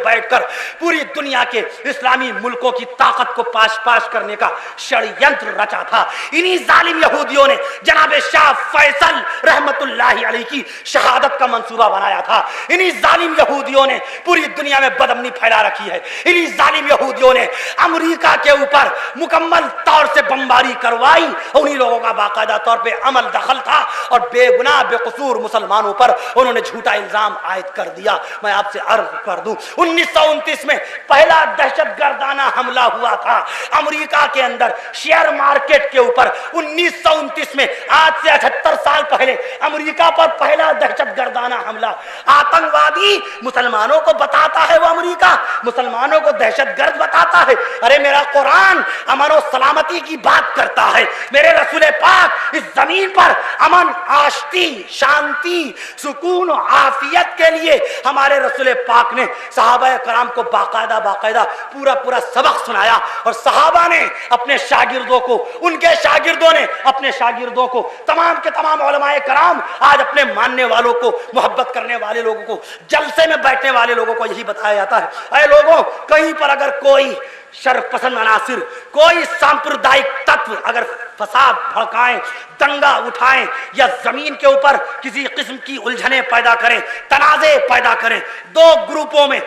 بیٹھ کر پوری دنیا کے اسلامی ملکوں کی طاقت کو پاش پاش کرنے کا شڑینتر رچا تھا. انہی ظالم یہودیوں نے جناب شاہ فیصل رحمت اللہ علیہ کی شہادت کا منصوبہ بنایا تھا. انہی ظالم یہودیوں نے پوری دنیا میں بدامنی پھیلا رکھی ہے. انہی ظالم یہودیوں نے امریکہ کے اوپر مکمل طور سے بمباری کروائی. انہی لوگوں کا باقاعدہ طور پہ عمل دخل تھا اور بے گناہ بے قصور مسلمانوں پر انہوں نے جھوٹا الزام عائد کر دیا. میں آپ سے عرض کر دوں 1929 میں پہلا دہشت گردانہ حملہ ہوا تھا امریکہ کے اندر شیئر مارکیٹ کے اوپر. 1929 میں, آج سے 78 سال پہلے امریکہ پر پہلا دہشت گردانہ حملہ. آتنکوادی مسلمانوں کو بتاتا ہے وہ امریکہ, مسلمان مسلمانوں کو دہشت گرد بتاتا ہے. ارے میرا قرآن امن و سلامتی کی بات کرتا ہے. میرے رسول پاک اس زمین پر امن، آشتی، شانتی، سکون و عافیت کے لیے ہمارے رسول پاک نے صحابہ کرام کو باقاعدہ پورا سبق سنایا. اور صحابہ نے اپنے شاگردوں کو، ان کے شاگردوں نے اپنے شاگردوں کو، تمام کے تمام علماء کرام آج اپنے ماننے والوں کو، محبت کرنے والے لوگوں کو، جلسے میں بیٹھنے والے لوگوں کو یہی بتایا جاتا ہے، اے لوگوں، کہیں پر اگر کوئی شر پسند عناصر، کوئی سامپردائک تتو اگر فساد بھڑکائیں، دنگا اٹھائیں یا زمین کے اوپر کسی قسم کی الجھنیں پیدا کریں، تنازع پیدا کریں، دو گروپوں میں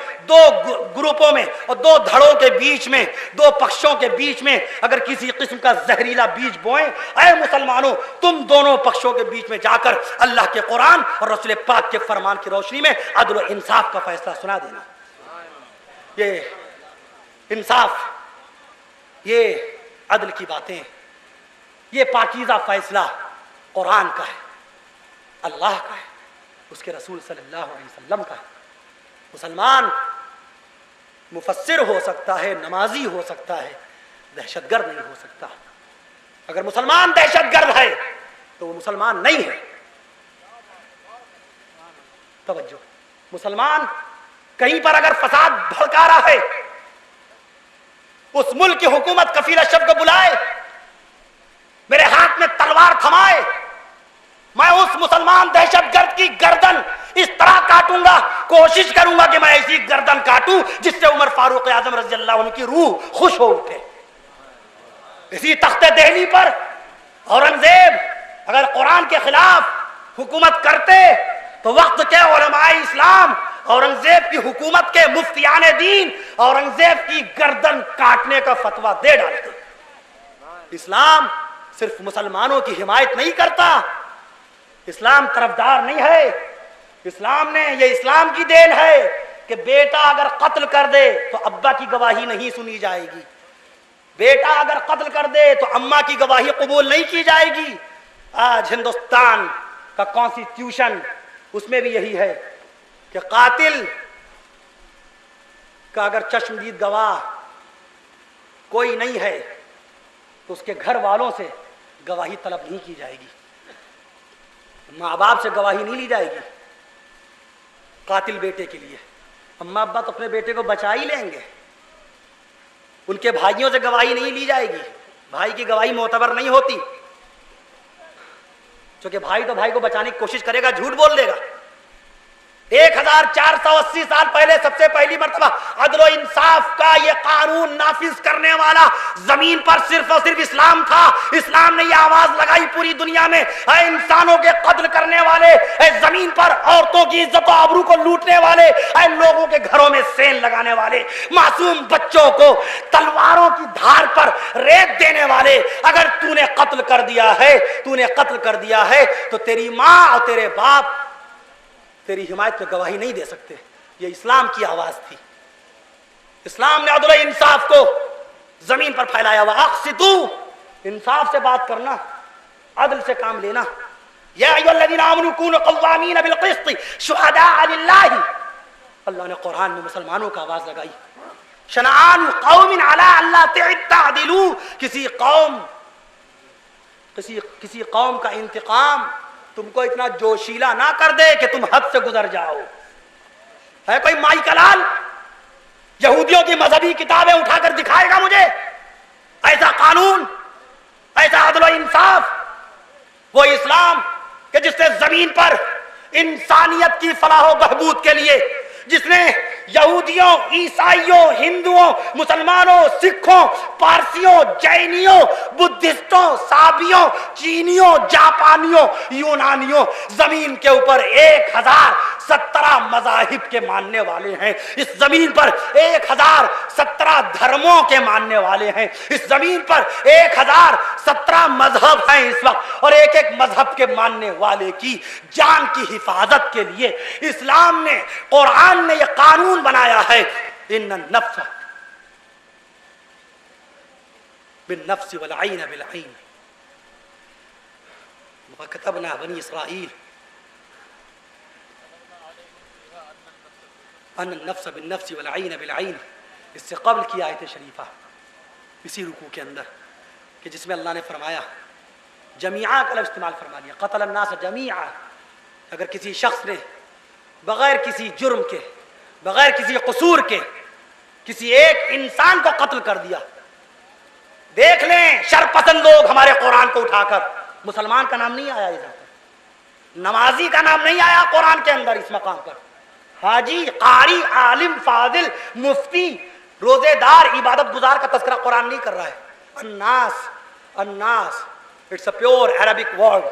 اور دو دھڑوں کے بیچ میں، دو پکشوں کے بیچ میں اگر کسی قسم کا زہریلا بیج بوئیں، اے مسلمانوں، تم دونوں پکشوں کے بیچ میں جا کر اللہ کے قرآن اور رسول پاک کے فرمان کی روشنی میں عدل و انصاف کا فیصلہ سنا دینا. یہ انصاف، یہ عدل کی باتیں، یہ پاکیزہ فیصلہ قرآن کا ہے، اللہ کا ہے، اس کے رسول صلی اللہ علیہ وسلم کا ہے. مسلمان مفسر ہو سکتا ہے، نمازی ہو سکتا ہے، دہشت گرد نہیں ہو سکتا. اگر مسلمان دہشت گرد ہے تو وہ مسلمان نہیں ہے. توجہ، مسلمان کہیں پر اگر فساد بھڑکا رہا ہے، اس ملک کی حکومت کفیل اشرف کو بلائے، میرے ہاتھ میں تلوار تھمائے، میں اس مسلمان دہشت گرد کی گردن اس طرح کاٹوں گا، کوشش کروں گا کہ میں ایسی گردن کاٹوں جس سے عمر فاروق اعظم رضی اللہ عنہ کی روح خوش ہو اٹھے. اسی تخت دہلی پر اورنگزیب اگر قرآن کے خلاف حکومت کرتے تو وقت کے علماء اسلام اورنگزیب کی حکومت کے مفتیان دین اورنگزیب کی گردن کاٹنے کا فتویٰ دے ڈالتے. اسلام صرف مسلمانوں کی حمایت نہیں کرتا، اسلام طرفدار نہیں ہے. اسلام نے، یہ اسلام کی دین ہے کہ بیٹا اگر قتل کر دے تو ابا کی گواہی نہیں سنی جائے گی، بیٹا اگر قتل کر دے تو اماں کی گواہی قبول نہیں کی جائے گی. آج ہندوستان کا کانسٹیٹیوشن اس میں بھی یہی ہے کہ قاتل کا اگر چشمدید گواہ کوئی نہیں ہے تو اس کے گھر والوں سے گواہی طلب نہیں کی جائے گی، ماں باپ سے گواہی نہیں لی جائے گی. قاتل بیٹے کے لیے اماں ابا تو اپنے بیٹے کو بچا ہی لیں گے، ان کے بھائیوں سے گواہی نہیں لی جائے گی، بھائی کی گواہی معتبر نہیں ہوتی، چونکہ بھائی تو بھائی کو بچانے کی کوشش کرے گا، جھوٹ بول دے گا. 1480 سال پہلے سب سے پہلی مرتبہ عدل و انصاف کا یہ قانون نافذ کرنے والا زمین پر صرف اور صرف اسلام تھا. اسلام نے یہ آواز لگائی پوری دنیا میں، اے انسانوں کے قتل کرنے والے، اے زمین پر عورتوں کی عزت و آبرو کو لوٹنے والے، اے لوگوں کے گھروں میں سین لگانے والے، معصوم بچوں کو تلواروں کی دھار پر ریت دینے والے، اگر تو نے قتل کر دیا ہے تو تیری ماں اور تیرے باپ تیری حمایت میں گواہی نہیں دے سکتے. یہ اسلام کی آواز تھی. اسلام نے عدل و انصاف کو زمین پر پھیلایا ہوا. اقسطوا، انصاف سے بات کرنا، عدل سے کام لینا. یا ایھا الذین آمنوا کونوا قوامین بالقسط شہداء للہ. اللہ نے قرآن میں مسلمانوں کا آواز لگائی. شنآن قوم علی الا تعدلوا، کسی قوم کا انتقام تم کو اتنا جوشیلا نہ کر دے کہ تم حد سے گزر جاؤ. ہے کوئی مائیکل آل یہودیوں کی مذہبی کتابیں اٹھا کر دکھائے گا مجھے ایسا قانون، ایسا عدل و انصاف؟ وہ اسلام کہ جس نے زمین پر انسانیت کی فلاح و بہبود کے لیے، جس نے یہودیوں، عیسائیوں، ہندوؤں، مسلمانوں، سکھوں، پارسیوں، جینیوں، بدھسٹوں، سابیوں، چینیوں، جاپانیوں، یونانیوں، زمین کے اوپر 1017 مذاہب کے ماننے والے ہیں. اس زمین پر 1017 دھرموں کے ماننے والے ہیں. اس زمین پر 1017 مذہب ہیں اس وقت، اور ایک ایک مذہب کے ماننے والے کی جان کی حفاظت کے لیے اسلام نے، قرآن نے یہ قانون بنایا ہے. ان النفس بالنفس والعین بالعین وكتبنا بني اسرائیل ان النفس بالنفس والعین بالعین اس سے قبل کی آیت شریفہ اسی رکوع کے اندر کہ جس میں اللہ نے فرمایا جمیعہ کا لفظ استعمال فرما لیا، قتل الناس جمیعہ، اگر کسی شخص نے بغیر کسی جرم کے، بغیر کسی قصور کے کسی ایک انسان کو قتل کر دیا، دیکھ لیں شرپسند لوگ ہمارے قرآن کو اٹھا کر، مسلمان کا نام نہیں آیا ادھر پر، نمازی کا نام نہیں آیا قرآن کے اندر اس مقام پر، حاجی، قاری، عالم، فاضل، مفتی، روزے دار، عبادت گزار کا تذکرہ قرآن نہیں کر رہا ہے۔ الناس، الناس it's a pure Arabic word,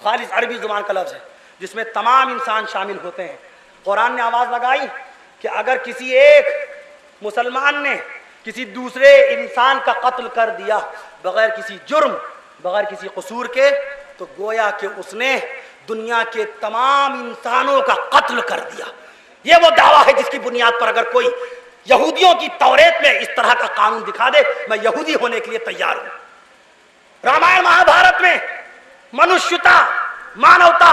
خالص عربی زبان کا لفظ ہے جس میں تمام انسان شامل ہوتے ہیں۔ قرآن نے آواز لگائی کہ اگر کسی ایک مسلمان نے کسی دوسرے انسان کا قتل کر دیا بغیر کسی جرم، بغیر کسی قصور کے، تو گویا کہ اس نے دنیا کے تمام انسانوں کا قتل کر دیا۔ یہ وہ دعویٰ ہے جس کی بنیاد پر اگر کوئی یہودیوں کی توریت میں اس طرح کا قانون دکھا دے، میں یہودی ہونے کے لیے تیار ہوں۔ رامائن مہا بھارت میں منشیتا، مانوتا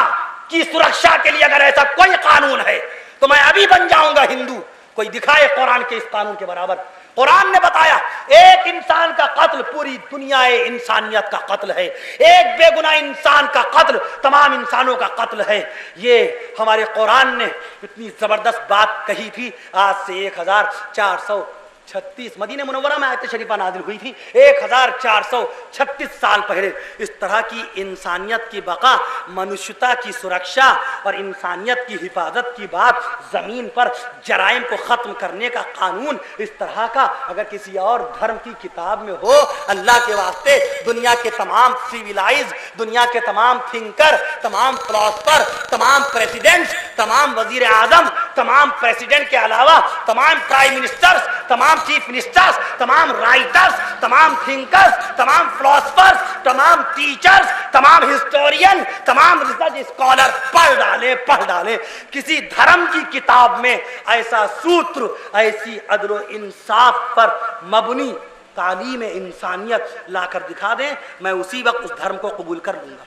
کی سرکشا کے لیے اگر ایسا کوئی قانون ہے تو میں ابھی بن جاؤں گا ہندو۔ کوئی دکھائے قرآن کے اس قانون کے برابر۔ قرآن نے بتایا ایک انسان کا قتل پوری دنیا انسانیت کا قتل ہے، ایک بے گناہ انسان کا قتل تمام انسانوں کا قتل ہے۔ یہ ہمارے قرآن نے اتنی زبردست بات کہی تھی آج سے 1436 مدینہ منورہ میں آیت شریفہ نازل ہوئی تھی، 1436 سال پہلے۔ اس طرح کی انسانیت کی بقا، منشیتا کی سرکشا اور انسانیت کی حفاظت کی بات، زمین پر جرائم کو ختم کرنے کا قانون اس طرح کا اگر کسی اور دھرم کی کتاب میں ہو، اللہ کے واسطے دنیا کے تمام سیویلائز، دنیا کے تمام تھنکر، تمام فلاسفر، تمام پریسیڈنٹس، تمام وزیر اعظم، تمام پریسیڈنٹ کے علاوہ تمام پرائم منسٹرز، تمام چیف منسٹرز، تمام رائٹرز، تمام تھنکرز، تمام فلاسفرز، تمام ٹیچرز، تمام ہسٹورین، تمام ریسرچ اسکالر پڑھ ڈالے کسی دھرم کی کتاب میں ایسا سوتر، ایسی عدل و انصاف پر مبنی تعلیم انسانیت لا کر دکھا دیں، میں اسی وقت اس دھرم کو قبول کر لوں گا۔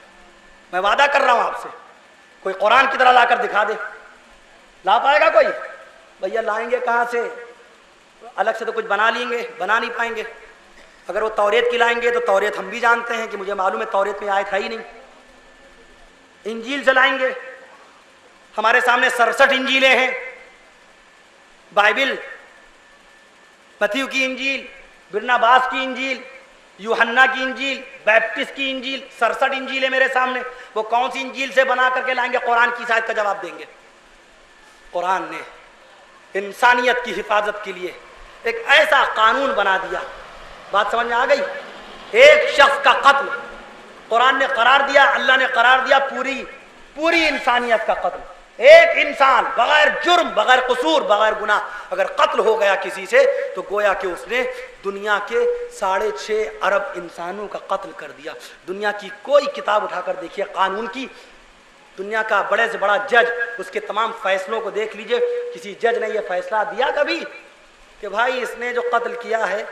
میں وعدہ کر رہا ہوں آپ سے، کوئی قرآن کی طرح لا کر دکھا دے، لا پائے گا کوئی؟ بھیا لائیں گے کہاں سے؟ الگ سے تو کچھ بنا لیں گے، بنا نہیں پائیں گے۔ اگر وہ توریت کی لائیں گے تو توریت ہم بھی جانتے ہیں کہ مجھے معلوم ہے توریت میں آیت ہے ہی نہیں۔ انجیل سے لائیں گے، ہمارے سامنے 67 انجیلیں ہیں، بائبل، متیو کی انجیل، برناباس کی انجیل، یوحنا کی انجیل، بیپٹسٹ کی انجیل، 67 انجیلیں میرے سامنے۔ وہ کون سی انجیل سے بنا کر کے لائیں گے؟ قرآن کی آیت کا جواب دیں گے۔ قرآن نے انسانیت کی حفاظت کے لیے ایک ایسا قانون بنا دیا، بات سمجھ میں آ گئی؟ ایک شخص کا قتل قرآن نے قرار دیا، اللہ نے قرار دیا پوری انسانیت کا قتل۔ ایک انسان بغیر جرم، بغیر قصور، بغیر گناہ اگر قتل ہو گیا کسی سے تو گویا کہ اس نے دنیا کے 6.5 ارب انسانوں کا قتل کر دیا۔ دنیا کی کوئی کتاب اٹھا کر دیکھیے قانون کی، دنیا کا بڑے سے بڑا جج، اس کے تمام فیصلوں کو دیکھ لیجئے، کسی جج نے یہ فیصلہ دیا کبھی کہ بھائی اس نے جو قتل کیا ہے،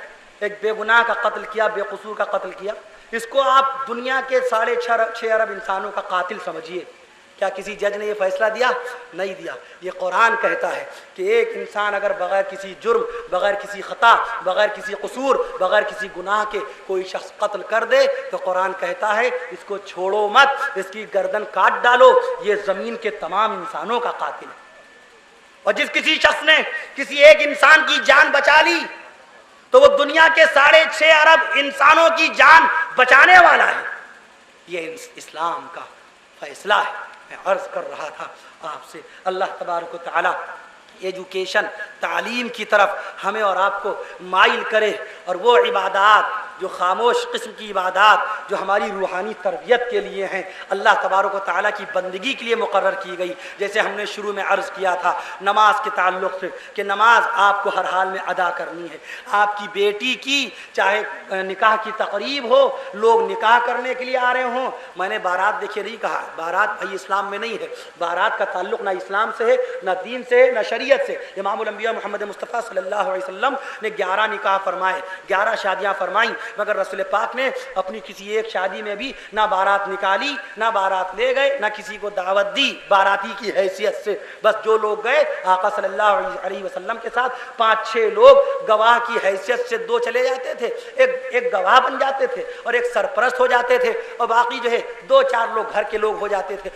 ایک بے گناہ کا قتل کیا، بے قصور کا قتل کیا، اس کو آپ دنیا کے 6.5 ارب انسانوں کا قاتل سمجھیے؟ کیا کسی جج نے یہ فیصلہ دیا؟ نہیں دیا۔ یہ قرآن کہتا ہے کہ ایک انسان اگر بغیر کسی جرم، بغیر کسی خطا، بغیر کسی قصور، بغیر کسی گناہ کے کوئی شخص قتل کر دے تو قرآن کہتا ہے اس کو چھوڑو مت، اس کی گردن کاٹ ڈالو، یہ زمین کے تمام انسانوں کا قاتل ہے۔ اور جس کسی شخص نے کسی ایک انسان کی جان بچا لی تو وہ دنیا کے 6.5 ارب انسانوں کی جان بچانے والا ہے۔ یہ اسلام کا فیصلہ ہے۔ میں عرض کر رہا تھا آپ سے، اللہ تبارک و تعالی ایجوکیشن، تعلیم کی طرف ہمیں اور آپ کو مائل کرے، اور وہ عبادات جو خاموش قسم کی عبادات جو ہماری روحانی تربیت کے لیے ہیں، اللہ تبارک و تعالیٰ کی بندگی کے لیے مقرر کی گئی، جیسے ہم نے شروع میں عرض کیا تھا نماز کے تعلق سے کہ نماز آپ کو ہر حال میں ادا کرنی ہے۔ آپ کی بیٹی کی چاہے نکاح کی تقریب ہو، لوگ نکاح کرنے کے لیے آ رہے ہوں، میں نے بارات دیکھیے نہیں کہا، بارات بھائی اسلام میں نہیں ہے، بارات کا تعلق نہ اسلام سے ہے، نہ دین سے ہے، نہ شریعت سے۔ امام الانبیاء محمد مصطفیٰ صلی اللہ علیہ وسلم نے 11 نکاح فرمائے، 11 شادیاں فرمائیں، مگر رسول پاک نے اپنی کسی ایک شادی میں بھی نہ بارات نکالی، نہ بارات لے گئے، نہ کسی کو دعوت دی باراتی کی حیثیت سے. بس جو لوگ گئے آقا صلی اللہ علیہ وسلم کے ساتھ 5-6 لوگ گواہ کی حیثیت سے 2 چلے جاتے تھے، ایک گواہ بن جاتے تھے اور ایک سرپرست ہو جاتے تھے، اور باقی جو ہے 2-4 لوگ گھر کے لوگ ہو جاتے تھے.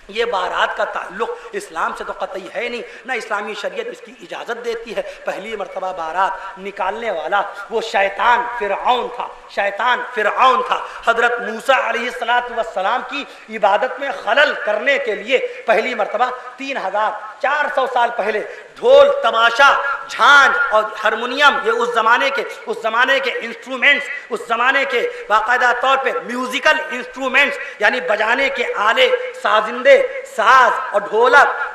یہ بارات کا تعلق اسلام سے تو قطعی ہے نہیں، نہ اسلامی شریعت اس کی اجازت دیتی ہے. پہلی مرتبہ بارات نکالنے والا وہ شیطان فرعون تھا، شیطان فرعون تھا. حضرت موسیٰ علیہ السلام کی عبادت میں خلل کرنے کے لیے پہلی مرتبہ 3400 سال پہلے ڈھول، تماشا، جھانج اور ہارمونیم، یہ اس زمانے کے انسٹرومنٹس، اس زمانے کے باقاعدہ طور پہ میوزیکل انسٹرومنٹس یعنی بجانے کے آلے، سازندے، ساز اور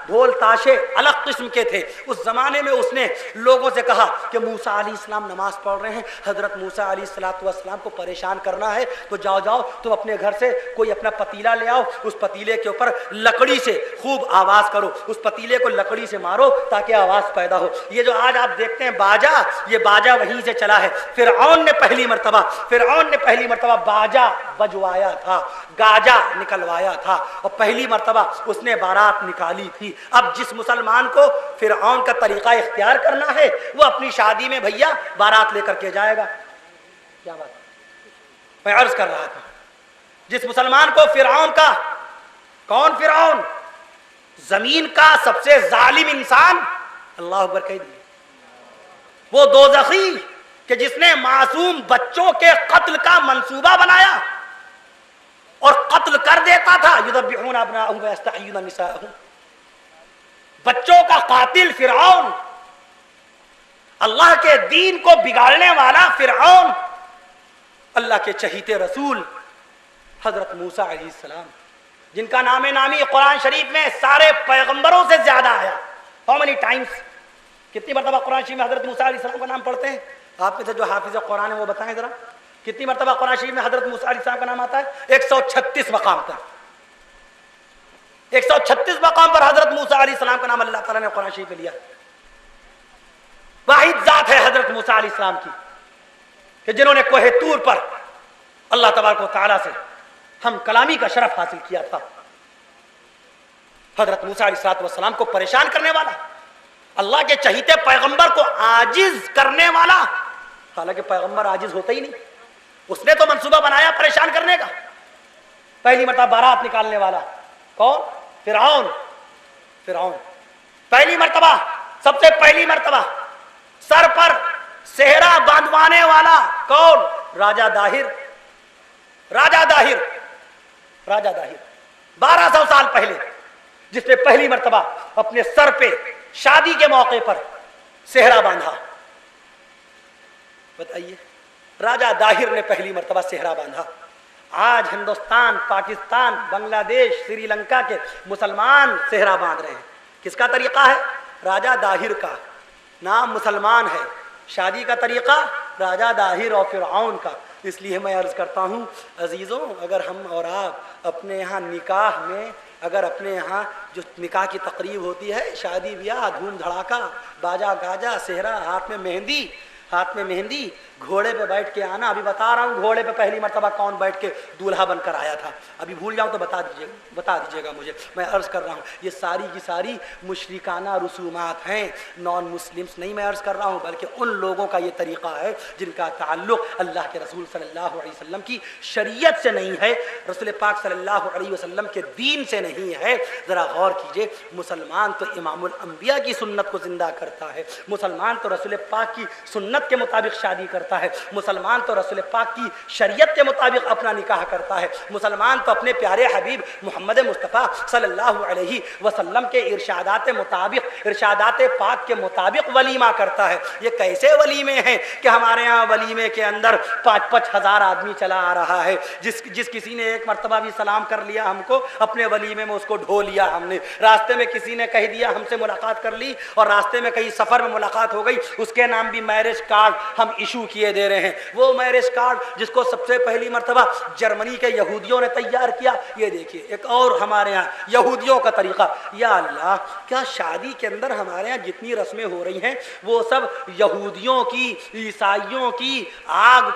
ڈھول تاشے الگ قسم کے تھے. اس زمانے میں اس نے لوگوں سے کہا کہ موسیٰ علیہ السلام نماز پڑھ رہے ہیں، حضرت موسیٰ علیہ السلام کو پریشان کرنا ہے تو جاؤ تم اپنے گھر سے کوئی اپنا پتیلا لے آؤ، اس پتیلے کے اوپر لکڑی سے خوب آواز کرو، اس پتیلے کو لکڑی سے مارو تاکہ آواز پیدا ہو. یہ جو آج آپ دیکھتے ہیں باجا، یہ باجا وہیں سے چلا ہے. فرعون نے پہلی مرتبہ باجا بجوایا تھا، گاجا نکلوایا تھا، اور پہلی مرتبہ اس نے بارات نکالی تھی. اب جس مسلمان کو فرعون کا طریقہ اختیار کرنا ہے وہ اپنی شادی میں بھیا بارات لے کر کے جائے گا. کیا بات میں عرض کر رہا تھا، جس مسلمان کو فرعون کا، کون فرعون؟ زمین کا سب سے ظالم انسان، اللہ اکبر کہہ دیے، وہ دوزخی کہ جس نے معصوم بچوں کے قتل کا منصوبہ بنایا اور قتل کر دیتا تھا. یذبحون ابناءهم ويستحيون نساءهم. بچوں کا قاتل فرعون، اللہ کے دین کو بگاڑنے والا فرعون. اللہ کے چہیتے رسول حضرت موسیٰ علیہ السلام، جن کا نام نامی قرآن شریف میں سارے پیغمبروں سے زیادہ آیا. How many times؟ کتنی مرتبہ قرآن شریف میں حضرت موسیٰ علیہ السلام کا نام پڑھتے ہیں؟ آپ میں سے جو حافظ قرآن ہے وہ بتائیں ذرا، کتنی مرتبہ قرآن شریف میں حضرت موسیٰ علیہ السلام کا نام آتا ہے؟ 136 مقام پر. 136 مقام پر حضرت موسیٰ علیہ السلام کا نام اللہ تعالیٰ نے قرآن شریف میں لیا. واحد ذات ہے حضرت موسیٰ علیہ السلام کی کہ جنہوں نے کوہ طور پر اللہ تبارک و تعالیٰ سے ہم کلامی کا شرف حاصل کیا تھا. حضرت موسیٰ علیہ السلام کو پریشان کرنے والا، اللہ کے چہیتے پیغمبر کو عاجز کرنے والا، حالانکہ پیغمبر عاجز ہوتا ہی نہیں، اس نے تو منصوبہ بنایا پریشان کرنے کا. پہلی مرتبہ بارات نکالنے والا کون؟ فرعون. پہلی مرتبہ، سب سے پہلی مرتبہ سر پر صحرا باندھوانے والا کون؟ راجہ داہر. 1200 سال پہلے جس نے پہلی مرتبہ اپنے سر پہ شادی کے موقع پر صحرا باندھا. بتائیے، راجہ داہر نے پہلی مرتبہ صحرا باندھا. آج ہندوستان، پاکستان، بنگلہ دیش، سری لنکا کے مسلمان صحرا باندھ رہے ہیں. کس کا طریقہ ہے؟ راجہ داہر کا. نام مسلمان ہے، شادی کا طریقہ راجہ داہر اور فرعون کا. اس لیے میں عرض کرتا ہوں عزیزوں، اگر ہم اور آپ اپنے یہاں نکاح میں، اگر اپنے یہاں جو نکاح کی تقریب ہوتی ہے، شادی بیاہ، دھوم دھڑاکا، باجا گاجا، صحرا، ہاتھ میں مہندی، گھوڑے پہ بیٹھ کے آنا. ابھی بتا رہا ہوں گھوڑے پہ پہلی مرتبہ کون بیٹھ کے دولہا بن کر آیا تھا. ابھی بھول جاؤں تو بتا دیجیے گا مجھے. میں عرض کر رہا ہوں یہ ساری کی ساری مشرکانہ رسومات ہیں، نان مسلمس نہیں میں عرض کر رہا ہوں، بلکہ ان لوگوں کا یہ طریقہ ہے جن کا تعلق اللہ کے رسول صلی اللہ علیہ وسلم کی شریعت سے نہیں ہے، رسول پاک صلی اللہ علیہ وسلم کے دین سے نہیں ہے. ذرا غور کیجئے، مسلمان تو امام الانبیاء کی سنت کو زندہ کرتا ہے، مسلمان تو رسول پاک کی سنت کے مطابق شادی کرتا ہے، مسلمان تو رسول پاک کی شریعت کے مطابق اپنا نکاح کرتا ہے، مسلمان تو اپنے پیارے حبیب محمد مصطفیٰ صلی اللہ علیہ وسلم کے ارشادات پاک کے مطابق ولیمہ کرتا ہے. یہ کیسے ولیمے ہیں کہ ہمارے ہاں ولیمے کے اندر 5-5 ہزار آدمی چلا آ رہا ہے. جس کسی نے ایک مرتبہ بھی سلام کر لیا ہم کو، اپنے ولیمے میں اس کو ڈھو لیا ہم نے. راستے میں کسی نے کہہ دیا ہم سے ملاقات کر لی، اور راستے میں کہیں سفر میں ملاقات ہو گئی، اس کے نام بھی میرج کارڈ ہم ایشو کیے دے رہے ہیں، وہ میرج کارڈ جس کو سب سے پہلی مرتبہ جرمنی کے یہودیوں نے تیار کیا. یہ دیکھیے ایک اور ہمارے ہاں یہودیوں کا طریقہ. یا اللہ، کیا شادی کے اندر ہمارے ہاں جتنی رسمیں ہو رہی ہیں وہ سب یہودیوں کی، عیسائیوں کی آگ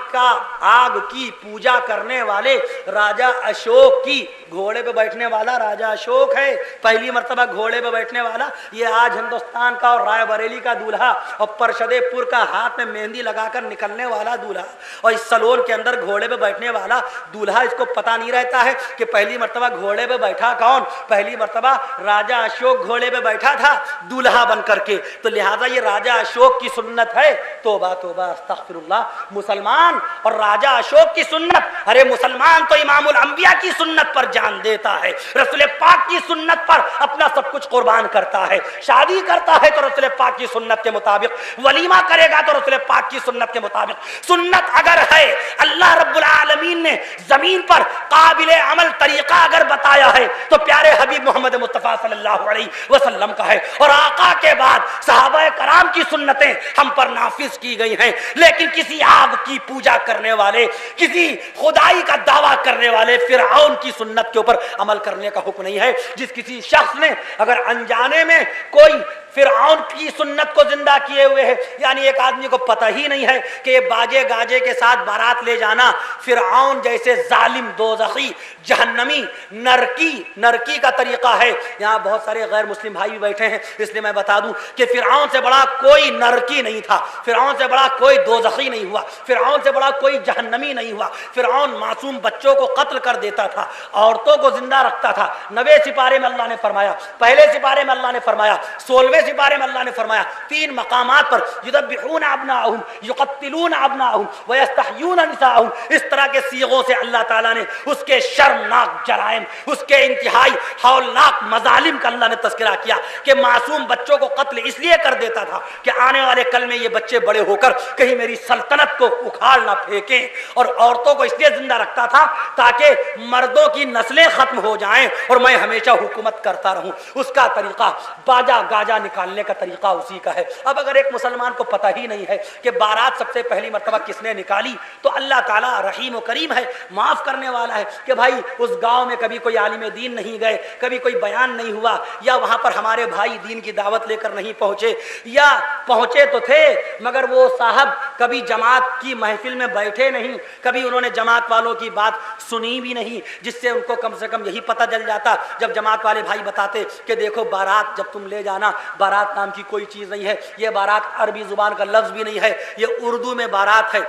کی پوجا کرنے والے راجا اشوک کی، گھوڑے پہ بیٹھنے والا راجا اشوک ہے پہلی مرتبہ گھوڑے پہ بیٹھنے والا. یہ آج ہندوستان کا اور رائے بریلی کا دولہا اور پرشدے پور کا ہاتھ میں مہندی لگا کر نکلنے والا دولہا اور اس سلون کے اندر گھوڑے پہ بیٹھنے والا دولہا، اس کو پتہ نہیں رہتا ہے کہ پہلی مرتبہ گھوڑے پہ بیٹھا کون؟ پہلی مرتبہ راجا اشوک گھوڑے پہ بیٹھا تھا دولہا بن کر کے. تو لہٰذا یہ راجا اشوک کی سنت ہے. توبہ توبہ استغفر اللہ. مسلمان اور راجا اشوک کی سنت، ارے مسلمان تو امام الانبیاء کی سنت پر جان دیتا ہے، رسول پاک کی سنت پر اپنا سب کچھ قربان کرتا ہے. شادی کرتا ہے تو رسول پاک کی سنت کے مطابق، ولیمہ کرے گا تو رسول پاک کی سنت کے مطابق. سنت اگر ہے، اللہ رب العالمین نے زمین پر قابل عمل طریقہ اگر بتایا ہے تو پیارے حبیب محمد مصطفیٰ صلی اللہ علیہ وسلم کا ہے. اور آقا کے بعد صحابہ کرام کی سنتیں ہم پر نافذ کی گئی ہیں. لیکن کسی آگ کی پوجا کرنے والے، کسی خدائی کا دعویٰ کرنے والے فرعون کی سنت کے اوپر عمل کرنے کا حکم نہیں ہے. جس کسی شخص نے اگر انجانے میں کوئی فرعون کی سنت کو زندہ کیے ہوئے ہے، یعنی ایک آدمی کو پتہ ہی نہیں ہے کہ یہ باجے گاجے کے ساتھ بارات لے جانا فرعون جیسے ظالم دوزخی جہنمی نرکی کا طریقہ ہے. یہاں بہت سارے غیر مسلم بھائی بھی بیٹھے ہیں، اس لیے میں بتا دوں کہ فرعون سے بڑا کوئی نرکی نہیں تھا، فرعون سے بڑا کوئی دوزخی نہیں ہوا، فرعون سے بڑا کوئی جہنمی نہیں ہوا. فرعون معصوم بچوں کو قتل کر دیتا تھا، عورتوں کو زندہ رکھتا تھا. 9ویں سپارے میں اللہ نے فرمایا، پہلے سپارے میں اللہ نے فرمایا، 16ویں سپارے میں اللہ نے فرمایا 3 مقامات پر یذبحون ابناءہم یقتلون ابناءہم ویستحیون نساءہم. اس طرح کے صیغوں سے اللہ تعالیٰ نے اس کے شرمناک جرائم، اس کے انتہائی ہولناک مظالم کا اللہ نے تذکرہ کیا کہ معصوم بچوں کو قتل اس لیے کر دیتا تھا کہ آنے والے کل میں یہ بچے بڑے ہو کر کہیں میری سلطنت کو اکھاڑ نہ پھینکیں. اور عورتوں کو اس لیے زندہ رکھتا تھا تاکہ مردوں کی نسلیں ختم ہو جائیں اور میں ہمیشہ حکومت کرتا رہوں. اس کا طریقہ باجا گاجا نکالنے کا طریقہ اسی کا ہے. اب اگر ایک مسلمان کو پتہ ہی نہیں ہے کہ بارات سب سے پہلی مرتبہ کس نے نکالی، تو اللہ تعالیٰ رحیم و کریم ہے، معاف کرنے والا ہے کہ بھائی اس گاؤں میں کبھی کوئی عالم دین نہیں گئے، کبھی کوئی بیان نہیں ہوا، یا وہاں پر ہمارے بھائی دین کی دعوت لے کر نہیں پہنچے، یا پہنچے تو تھے مگر وہ صاحب کبھی جماعت کی محفل میں بیٹھے نہیں، کبھی انہوں نے جماعت والوں کی بات سنی بھی نہیں، جس سے ان کو کم سے کم یہی پتہ چل جاتا جب جماعت والے بھائی بتاتے کہ دیکھو بارات جب تم لے جانا، بارات نام کی کوئی چیز نہیں ہے، یہ بارات عربی زبان کا لفظ بھی نہیں ہے، یہ اردو میں بارات ہے،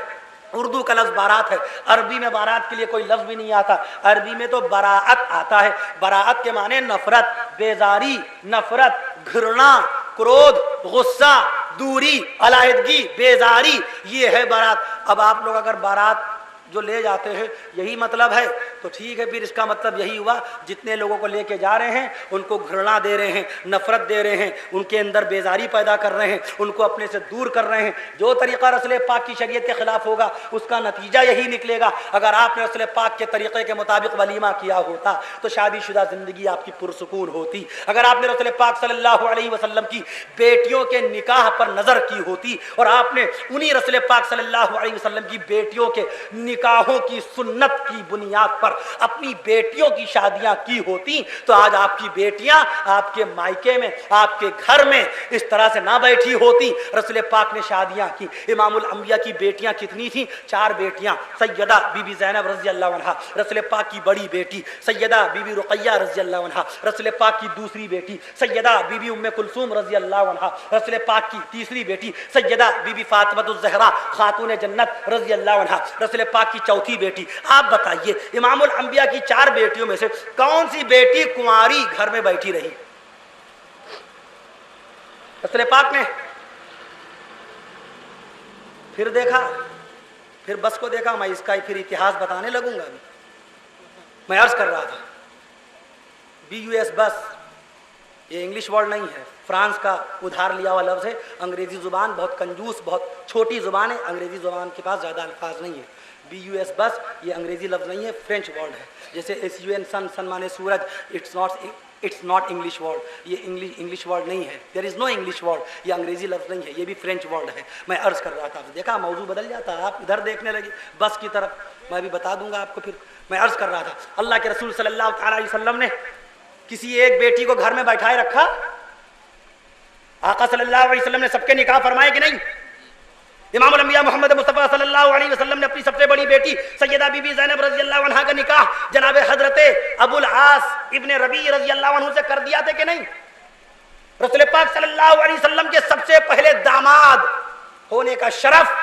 اردو کا لفظ بارات ہے. عربی میں بارات کے لیے کوئی لفظ بھی نہیں آتا، عربی میں تو براعت آتا ہے. براعت کے معنی نفرت، بیزاری، نفرت، گھرنا، کرودھ، غصہ، دوری، علیحدگی، بیزاری، یہ ہے بارات. اب آپ لوگ اگر بارات جو لے جاتے ہیں یہی مطلب ہے تو ٹھیک ہے، پھر اس کا مطلب یہی ہوا جتنے لوگوں کو لے کے جا رہے ہیں ان کو گھرنا دے رہے ہیں، نفرت دے رہے ہیں، ان کے اندر بیزاری پیدا کر رہے ہیں، ان کو اپنے سے دور کر رہے ہیں. جو طریقہ رسول پاک کی شریعت کے خلاف ہوگا اس کا نتیجہ یہی نکلے گا. اگر آپ نے رسول پاک کے طریقے کے مطابق ولیمہ کیا ہوتا تو شادی شدہ زندگی آپ کی پرسکون ہوتی. اگر آپ نے رسول پاک صلی اللہ علیہ وسلم کی بیٹیوں کے نکاح پر نظر کی ہوتی اور آپ نے انہی رسول پاک صلی اللہ علیہ وسلم کی بیٹیوں کے نکاحوں کی سنت کی بنیاد پر اپنی بیٹیوں کی شادیاں کی ہوتی تو آج آپ کی بیٹیاں آپ کے مائکے میں، آپ کے گھر میں اس طرح سے نہ بیٹھی ہوتی. رسول پاک نے شادیاں کی. امام الانبیاء کی بیٹیاں کتنی تھیں؟ 4 بیٹیاں. سیدہ بی بی زینب رضی اللہ عنہا رسول پاک کی بڑی بیٹی، سیدہ بی بی رقیہ رضی اللہ عنہا رسول پاک کی دوسری بیٹی، سیدہ بی بی ام کلثوم رضی اللہ عنہا رسول پاک کی تیسری بیٹی، سیدہ بی بی فاطمہ الزہرا خاتون جنت رضی اللہ عنہا رسول پاک کی چوتھی بیٹی. آپ بتائیے امام الانبیاء کی 4 بیٹیوں میں سے کون سی بیٹی کنواری گھر میں بیٹھی رہی؟ رسول پاک نے پھر دیکھا، پھر بس کو دیکھا، میں اس کا پھر اتہاس بتانے لگوں گا. میں عرض کر رہا تھا BUS بس یہ انگلش ورڈ نہیں ہے، فرانس کا ادھار لیا ہوا لفظ ہے. انگریزی زبان بہت کنجوس، بہت چھوٹی زبان ہے، انگریزی زبان کے پاس زیادہ الفاظ نہیں ہے. BUS بس یہ انگریزی لفظ نہیں ہے، فرینچ ورڈ ہے. جیسے SUN سن، سن مانے سورج، it's not it's not English word, یہ انگلش ورڈ نہیں ہے, دیر از نو انگلش ورڈ, یہ انگریزی لفظ نہیں ہے, یہ بھی فرینچ ورڈ ہے. میں عرض کر رہا تھا, دیکھا موضوع بدل جاتا ہے, آپ ادھر دیکھنے لگے بس کی طرف, میں بھی بتا دوں گا آپ کو. پھر میں عرض کر رہا تھا, اللہ کے رسول صلی اللہ تعالیٰ علیہ وسلم نے کسی ایک بیٹی کو گھر میں بیٹھائے رکھا, آقا صلی اللہ علیہ وسلم نے سب کے نکاح فرمائے کہ نہیں؟ امام الانبیاء محمد مصطفیٰ صلی اللہ علیہ وسلم نے اپنی سب سے بڑی بیٹی سیدہ بی بی زینب رضی اللہ عنہا کا نکاح جناب حضرت ابو العاص ابن ربیع رضی اللہ عنہ سے کر دیا تھا کہ نہیں؟ رسول پاک صلی اللہ علیہ وسلم کے سب سے پہلے داماد ہونے کا شرف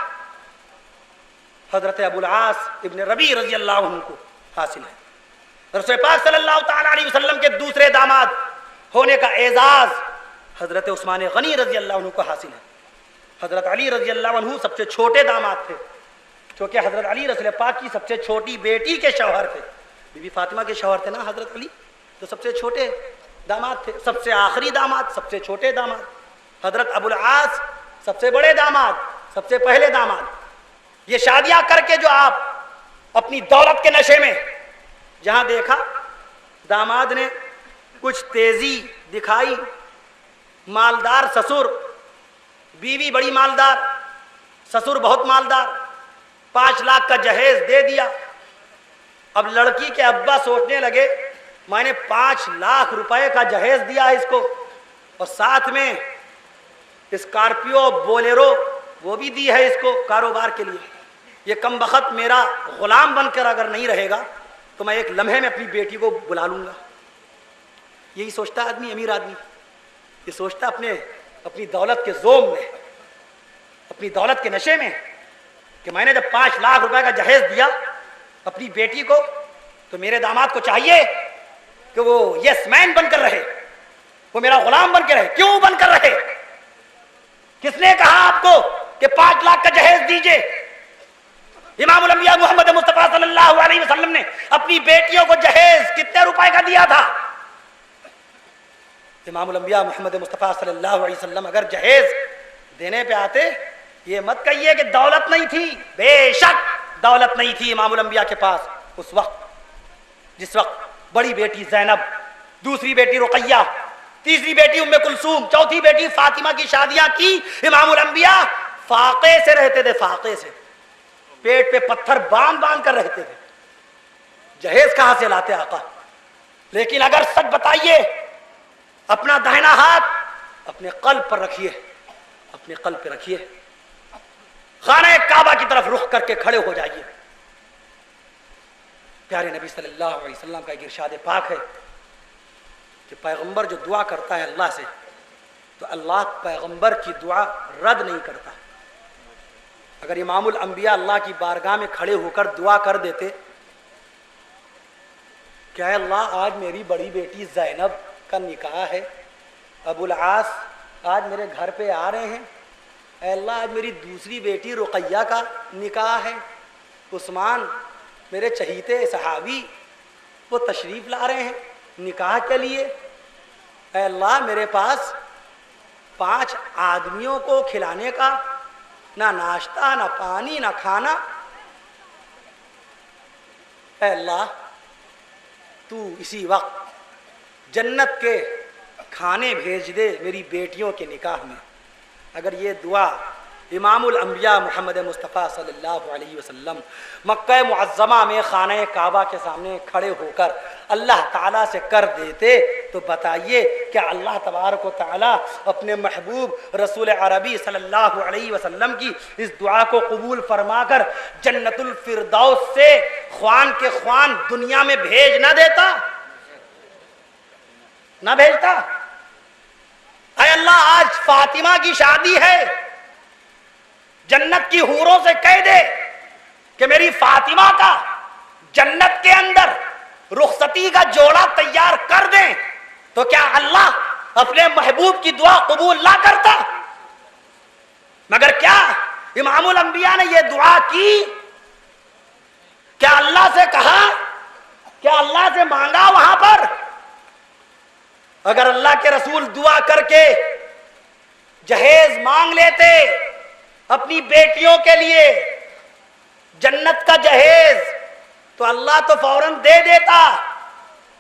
حضرت ابو العاص ابن ربیع رضی اللہ عنہ کو حاصل ہے. رسول پاک صلی اللہ تعالی علیہ وسلم کے دوسرے داماد ہونے کا اعزاز حضرت عثمان غنی رضی اللہ عنہ کو حاصل ہے. حضرت علی رضی اللہ عنہ سب سے چھوٹے داماد تھے, کیونکہ حضرت علی رسول پاک کی سب سے چھوٹی بیٹی کے شوہر تھے. بی بی فاطمہ کے شوہر تھے نا حضرت علی, تو سب سے چھوٹے داماد تھے, سب سے آخری داماد, سب سے چھوٹے داماد. حضرت ابو العاص سب سے بڑے داماد, سب سے پہلے داماد. یہ شادیاں کر کے جو آپ اپنی دولت کے نشے میں جہاں دیکھا داماد نے کچھ تیزی دکھائی, مالدار سسر, بیوی بڑی مالدار, سسر بہت مالدار, 5 لاکھ کا جہیز دے دیا. اب لڑکی کے ابا سوچنے لگے میں نے 5 لاکھ روپے کا جہیز دیا ہے اس کو, اور ساتھ میں اسکارپیو بولیرو وہ بھی دی ہے اس کو کاروبار کے لیے. یہ کم بخت میرا غلام بن کر اگر نہیں رہے گا تو میں ایک لمحے میں اپنی بیٹی کو بلا لوں گا. یہی سوچتا آدمی, امیر آدمی یہ سوچتا اپنی دولت کے زوم میں, اپنی دولت کے نشے میں, کہ میں نے جب 5 لاکھ روپے کا جہیز دیا اپنی بیٹی کو تو میرے داماد کو چاہیے کہ وہ یس مین بن کر رہے, وہ میرا غلام بن کے رہے. کیوں بن کر رہے؟ کس نے کہا آپ کو کہ 5 لاکھ کا جہیز دیجئے؟ امام الانبیاء محمد مصطفیٰ صلی اللہ علیہ وسلم نے اپنی بیٹیوں کو جہیز کتنے روپے کا دیا تھا؟ امام الانبیاء محمد مصطفیٰ صلی اللہ علیہ وسلم اگر جہیز دینے پہ آتے, یہ مت کہیے کہ دولت نہیں تھی, بے شک دولت نہیں تھی امام الانبیاء کے پاس اس وقت, جس وقت بڑی بیٹی زینب, دوسری بیٹی رقیہ, تیسری بیٹی ام کلثوم, چوتھی بیٹی فاطمہ کی شادیاں کی. امام الانبیاء فاقے سے رہتے تھے, فاقے سے, پیٹ پہ پتھر باندھ باندھ کر رہتے تھے. جہیز کہاں سے لاتے آقا؟ لیکن اگر سچ بتائیے, اپنا داہنا ہاتھ اپنے قلب پر رکھیے, اپنے قلب پہ رکھیے, خانہ کعبہ کی طرف رخ کر کے کھڑے ہو جائیے. پیارے نبی صلی اللہ علیہ وسلم کا ایک ارشاد پاک ہے کہ پیغمبر جو دعا کرتا ہے اللہ سے تو اللہ پیغمبر کی دعا رد نہیں کرتا. اگر امام الانبیاء اللہ کی بارگاہ میں کھڑے ہو کر دعا کر دیتے کہ اے اللہ آج میری بڑی بیٹی زینب کا نکاح ہے, ابو العاص آج میرے گھر پہ آ رہے ہیں, اے اللہ آج میری دوسری بیٹی رقیہ کا نکاح ہے, عثمان میرے چہیتے صحابی وہ تشریف لا رہے ہیں نکاح کے لیے, اے اللہ میرے پاس 5 آدمیوں کو کھلانے کا نہ ناشتہ, نہ پانی, نہ کھانا, اے اللہ تو اسی وقت جنت کے کھانے بھیج دے میری بیٹیوں کے نکاح میں. اگر یہ دعا امام الانبیاء محمد مصطفیٰ صلی اللہ علیہ وسلم مکہ معظمہ میں خانہ کعبہ کے سامنے کھڑے ہو کر اللہ تعالیٰ سے کر دیتے تو بتائیے کہ اللہ تبارک و تعالیٰ اپنے محبوب رسول عربی صلی اللہ علیہ وسلم کی اس دعا کو قبول فرما کر جنت الفردوس سے خوان کے خوان دنیا میں بھیج نہ دیتا؟ نہ بھیجتا؟ اے اللہ آج فاطمہ کی شادی ہے, جنت کی حوروں سے کہہ دے کہ میری فاطمہ کا جنت کے اندر رخصتی کا جوڑا تیار کر دیں, تو کیا اللہ اپنے محبوب کی دعا قبول نہ کرتا؟ مگر کیا امام الانبیاء نے یہ دعا کی؟ کیا اللہ سے کہا؟ کیا اللہ سے مانگا وہاں پر؟ اگر اللہ کے رسول دعا کر کے جہیز مانگ لیتے اپنی بیٹیوں کے لیے, جنت کا جہیز, تو اللہ تو فوراً دے دیتا.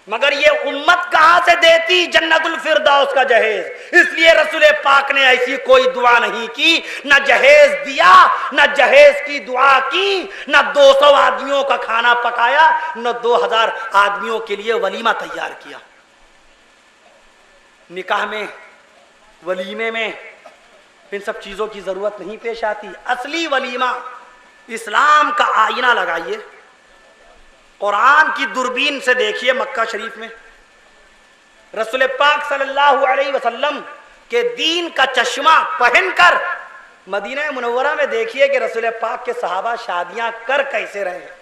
مگر یہ امت کہاں سے دیتی جنت الفردوس کا جہیز؟ اس لیے رسول پاک نے ایسی کوئی دعا نہیں کی، نہ جہیز دیا، نہ جہیز کی دعا کی، نہ 200 آدمیوں کا کھانا پکایا، نہ 2000 آدمیوں کے لیے ولیمہ تیار کیا۔ نکاح میں، ولیمے میں ان سب چیزوں کی ضرورت نہیں پیش آتی۔ اصلی ولیمہ اسلام کا آئینہ لگائیے، قرآن کی دوربین سے دیکھیے، مکہ شریف میں رسول پاک صلی اللہ علیہ وسلم کے دین کا چشمہ پہن کر مدینہ منورہ میں دیکھیے کہ رسول پاک کے صحابہ شادیاں کر کیسے رہے ہیں۔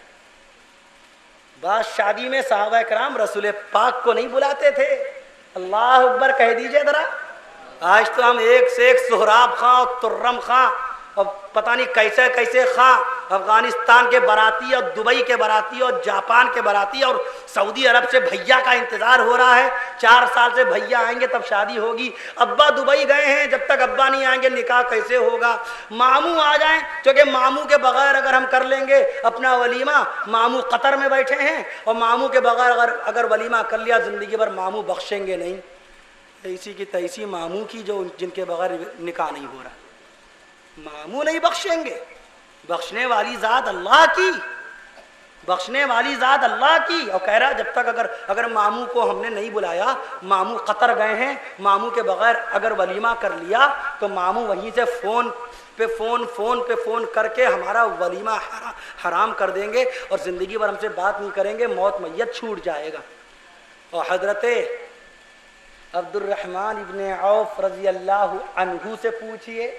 بعض شادی میں صحابہ کرام رسول پاک کو نہیں بلاتے تھے۔ اللہ اکبر کہہ دیجئے ذرا۔ آج تو ہم ایک سے ایک سہراب خاں اور ترم خاں اور پتہ نہیں کیسے کیسے خاں، افغانستان کے براتی اور دبئی کے براتی اور جاپان کے براتی اور سعودی عرب سے بھیا کا انتظار ہو رہا ہے، 4 سال سے بھیا آئیں گے تب شادی ہوگی۔ ابا دبئی گئے ہیں، جب تک ابا نہیں آئیں گے نکاح کیسے ہوگا؟ ماموں آ جائیں، کیونکہ ماموں کے بغیر اگر ہم کر لیں گے اپنا ولیمہ، ماموں قطر میں بیٹھے ہیں اور ماموں کے بغیر اگر ولیمہ کر لیا زندگی بھر ماموں بخشیں گے نہیں۔ ایسی کی تیسی ماموں کی جو جن کے بغیر نکاح نہیں ہو رہا، ماموں نہیں بخشیں گے۔ بخشنے والی ذات اللہ کی، بخشنے والی ذات اللہ کی۔ اور کہہ رہا جب تک اگر ماموں کو ہم نے نہیں بلایا، ماموں قطر گئے ہیں، ماموں کے بغیر اگر ولیمہ کر لیا تو ماموں وہیں سے فون پہ فون کر کے ہمارا ولیمہ حرام کر دیں گے اور زندگی بھر ہم سے بات نہیں کریں گے، موت میت چھوٹ جائے گا۔ اور حضرت عبد الرحمن ابن عوف رضی اللہ عنہ سے پوچھئے،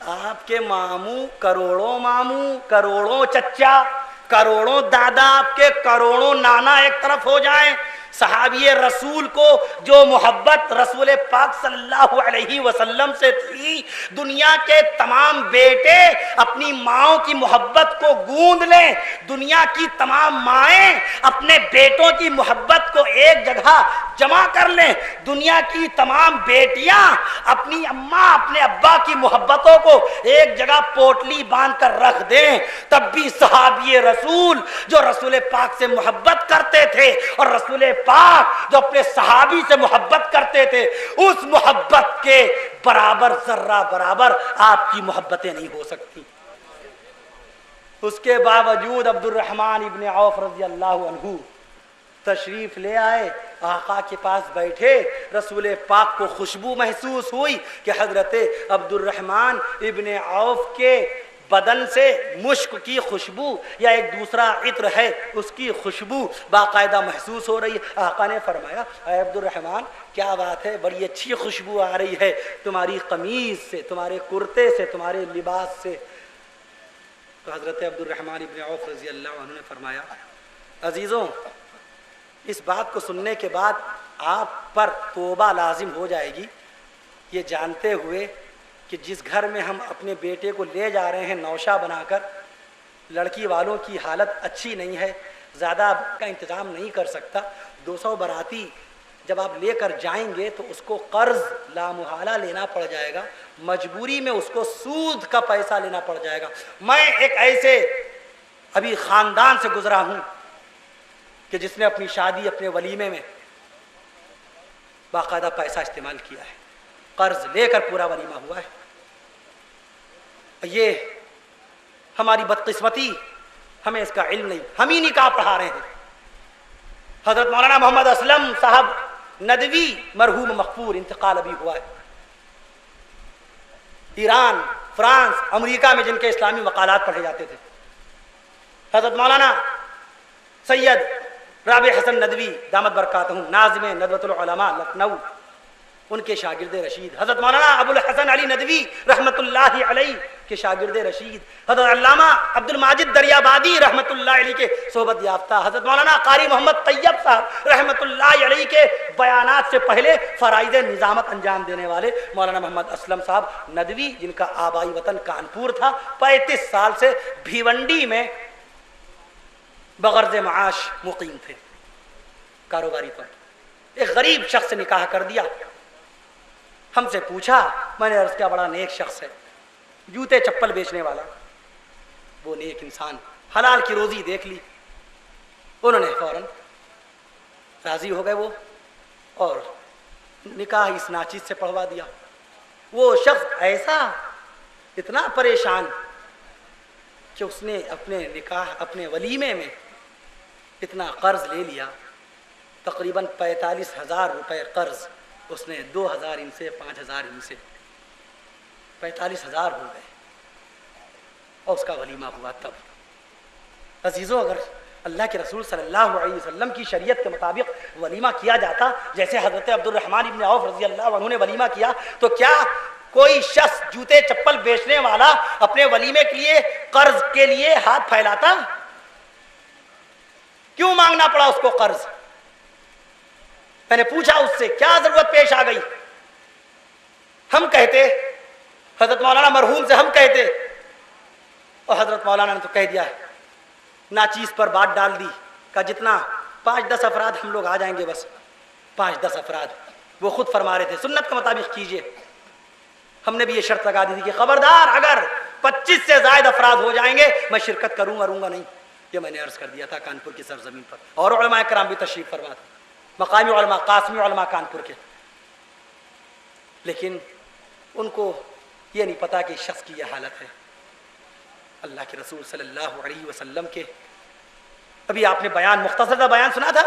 آپ کے ماموں، کروڑوں چچا، کروڑوں دادا، آپ کے کروڑوں نانا ایک طرف ہو جائیں، صحابی رسول کو جو محبت رسول پاک صلی اللہ علیہ وسلم سے تھی، دنیا کے تمام بیٹے اپنی ماؤں کی محبت کو گوند لیں، دنیا کی تمام مائیں اپنے بیٹوں کی محبت کو ایک جگہ جمع کر لیں، دنیا کی تمام بیٹیاں اپنی اماں اپنے ابا کی محبتوں کو ایک جگہ پوٹلی باندھ کر رکھ دیں، تب بھی صحابی رسول جو رسول پاک سے محبت کرتے تھے اور رسول پاک جو اپنے صحابی سے محبت کرتے تھے، اس محبت کے برابر ذرہ برابر آپ کی محبتیں نہیں ہو سکتی۔ اس کے باوجود عبد الرحمن ابن عوف رضی اللہ عنہ تشریف لے آئے، آقا کے پاس بیٹھے، رسول پاک کو خوشبو محسوس ہوئی کہ حضرت عبد الرحمن ابن عوف کے بدن سے مشک کی خوشبو یا ایک دوسرا عطر ہے اس کی خوشبو باقاعدہ محسوس ہو رہی ہے۔ آقا نے فرمایا، اے عبد الرحمن کیا بات ہے، بڑی اچھی خوشبو آ رہی ہے تمہاری قمیض سے، تمہارے کرتے سے، تمہارے لباس سے۔ تو حضرت عبد الرحمن ابن عوف رضی اللہ عنہ نے فرمایا، عزیزوں اس بات کو سننے کے بعد آپ پر توبہ لازم ہو جائے گی، یہ جانتے ہوئے کہ جس گھر میں ہم اپنے بیٹے کو لے جا رہے ہیں نوشہ بنا کر، لڑکی والوں کی حالت اچھی نہیں ہے، زیادہ کا انتظام نہیں کر سکتا، 200 باراتی جب آپ لے کر جائیں گے تو اس کو قرض لامحالہ لینا پڑ جائے گا، مجبوری میں اس کو سود کا پیسہ لینا پڑ جائے گا۔ میں ایک ایسے ابھی خاندان سے گزرا ہوں کہ جس نے اپنی شادی اپنے ولیمے میں باقاعدہ پیسہ استعمال کیا ہے، قرض لے کر پورا ولیمہ ہوا ہے۔ یہ ہماری بدقسمتی، ہمیں اس کا علم نہیں، ہم ہی نکاح پڑھا رہے ہیں۔ حضرت مولانا محمد اسلم صاحب ندوی مرحوم مغفور انتقال ابھی ہوا ہے، ایران، فرانس، امریکہ میں جن کے اسلامی مقالات پڑھے جاتے تھے۔ حضرت مولانا سید رابع حسن ندوی دامت برکاتہم ناظم ندوۃ العلماء لکھنؤ، ان کے شاگرد رشید حضرت مولانا ابو الحسن علی ندوی رحمۃ اللہ علیہ کے شاگرد رشید، حضرت علامہ عبد الماجد دریابادی رحمۃ اللہ علیہ کے صحبت یافتہ، حضرت مولانا قاری محمد طیب صاحب رحمۃ اللہ علیہ کے بیانات سے پہلے فرائض نظامت انجام دینے والے مولانا محمد اسلم صاحب ندوی، جن کا آبائی وطن کانپور تھا، 35 سال سے بھیونڈی میں بغرض معاش مقیم تھے، کاروباری پر۔ ایک غریب شخص سے نکاح کر دیا، ہم سے پوچھا، میں نے عرض کیا بڑا نیک شخص ہے، جوتے چپل بیچنے والا، وہ نیک انسان، حلال کی روزی دیکھ لی۔ انہوں نے فوراً راضی ہو گئے وہ اور نکاح اس ناچیز سے پڑھوا دیا. وہ شخص ایسا اتنا پریشان کہ اس نے اپنے نکاح اپنے ولیمے میں اتنا قرض لے لیا, تقریباً 45,000 روپے قرض. اس نے 2,000 ان سے 5,000 ان سے 45,000 ہو گئے اور اس کا ولیمہ ہوا. تب عزیزوں اگر اللہ کے رسول صلی اللہ علیہ وسلم کی شریعت کے مطابق ولیمہ کیا جاتا جیسے حضرت عبد الرحمن ابن عوف رضی اللہ عنہ نے ولیمہ کیا, تو کیا کوئی شخص جوتے چپل بیچنے والا اپنے ولیمے کے لیے قرض کے لیے ہاتھ پھیلاتا؟ کیوں مانگنا پڑا اس کو قرض؟ میں نے پوچھا اس سے کیا ضرورت پیش آ گئی. ہم کہتے حضرت مولانا مرحوم سے ہم کہتے اور حضرت مولانا نے تو کہہ دیا ناچیز پر بات ڈال دی کہ جتنا 5-10 افراد ہم لوگ آ جائیں گے, بس 5-10 افراد. وہ خود فرما رہے تھے سنت کے مطابق کیجئے. ہم نے بھی یہ شرط لگا دی تھی کہ خبردار اگر 25 سے زائد افراد ہو جائیں گے میں شرکت کروں گا نہیں. یہ میں نے عرض کر دیا تھا کانپور کی سرزمین پر, اور علماء کرام بھی تشریف فرما تھے, مقامی علماء قاسمی علماء کانپور کے. لیکن ان کو یہ نہیں پتا کہ شخص کی یہ حالت ہے. اللہ کے رسول صلی اللہ علیہ وسلم کے ابھی آپ نے بیان مختصر سا بیان سنا تھا.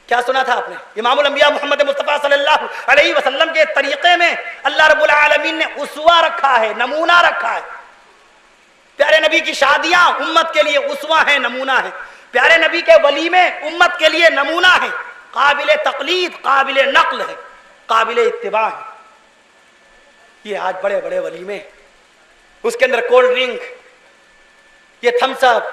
کیا سنا تھا آپ نے؟ امام الانبیاء محمد مصطفیٰ صلی اللہ علیہ وسلم کے طریقے میں اللہ رب العالمین نے اسوہ رکھا ہے, نمونہ رکھا ہے. پیارے نبی کی شادیاں امت کے لیے اسوہ ہیں, نمونہ ہیں. پیارے نبی کے ولیمے امت کے لیے نمونہ ہیں, قابل تقلید, قابل نقل ہے, قابل اتباع ہے. یہ آج بڑے بڑے ولیمے, اس کے اندر کولڈ ڈرنک, یہ تھمس اپ,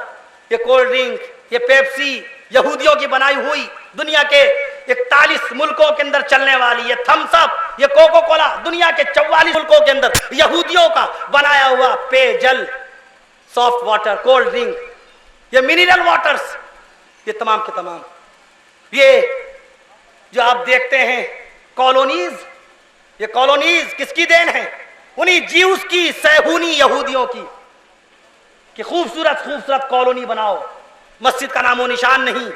یہ کولڈ ڈرنک, یہ پیپسی, یہودیوں کی بنائی ہوئی, دنیا کے 41 ملکوں کے اندر چلنے والی یہ تھمس اپ, یہ کوکو کولا, دنیا کے 44 ملکوں کے اندر یہودیوں کا بنایا ہوا پے جل, سافٹ واٹر, کولڈ ڈرنک, یہ منرل واٹرز, یہ تمام کے تمام یہ جو آپ دیکھتے ہیں کالونیز, یہ کالونیز کس کی دین ہے؟ انہی جیوس کی, سیہونی یہودیوں کی, کہ خوبصورت خوبصورت کالونی بناؤ, مسجد کا نام و نشان نہیں,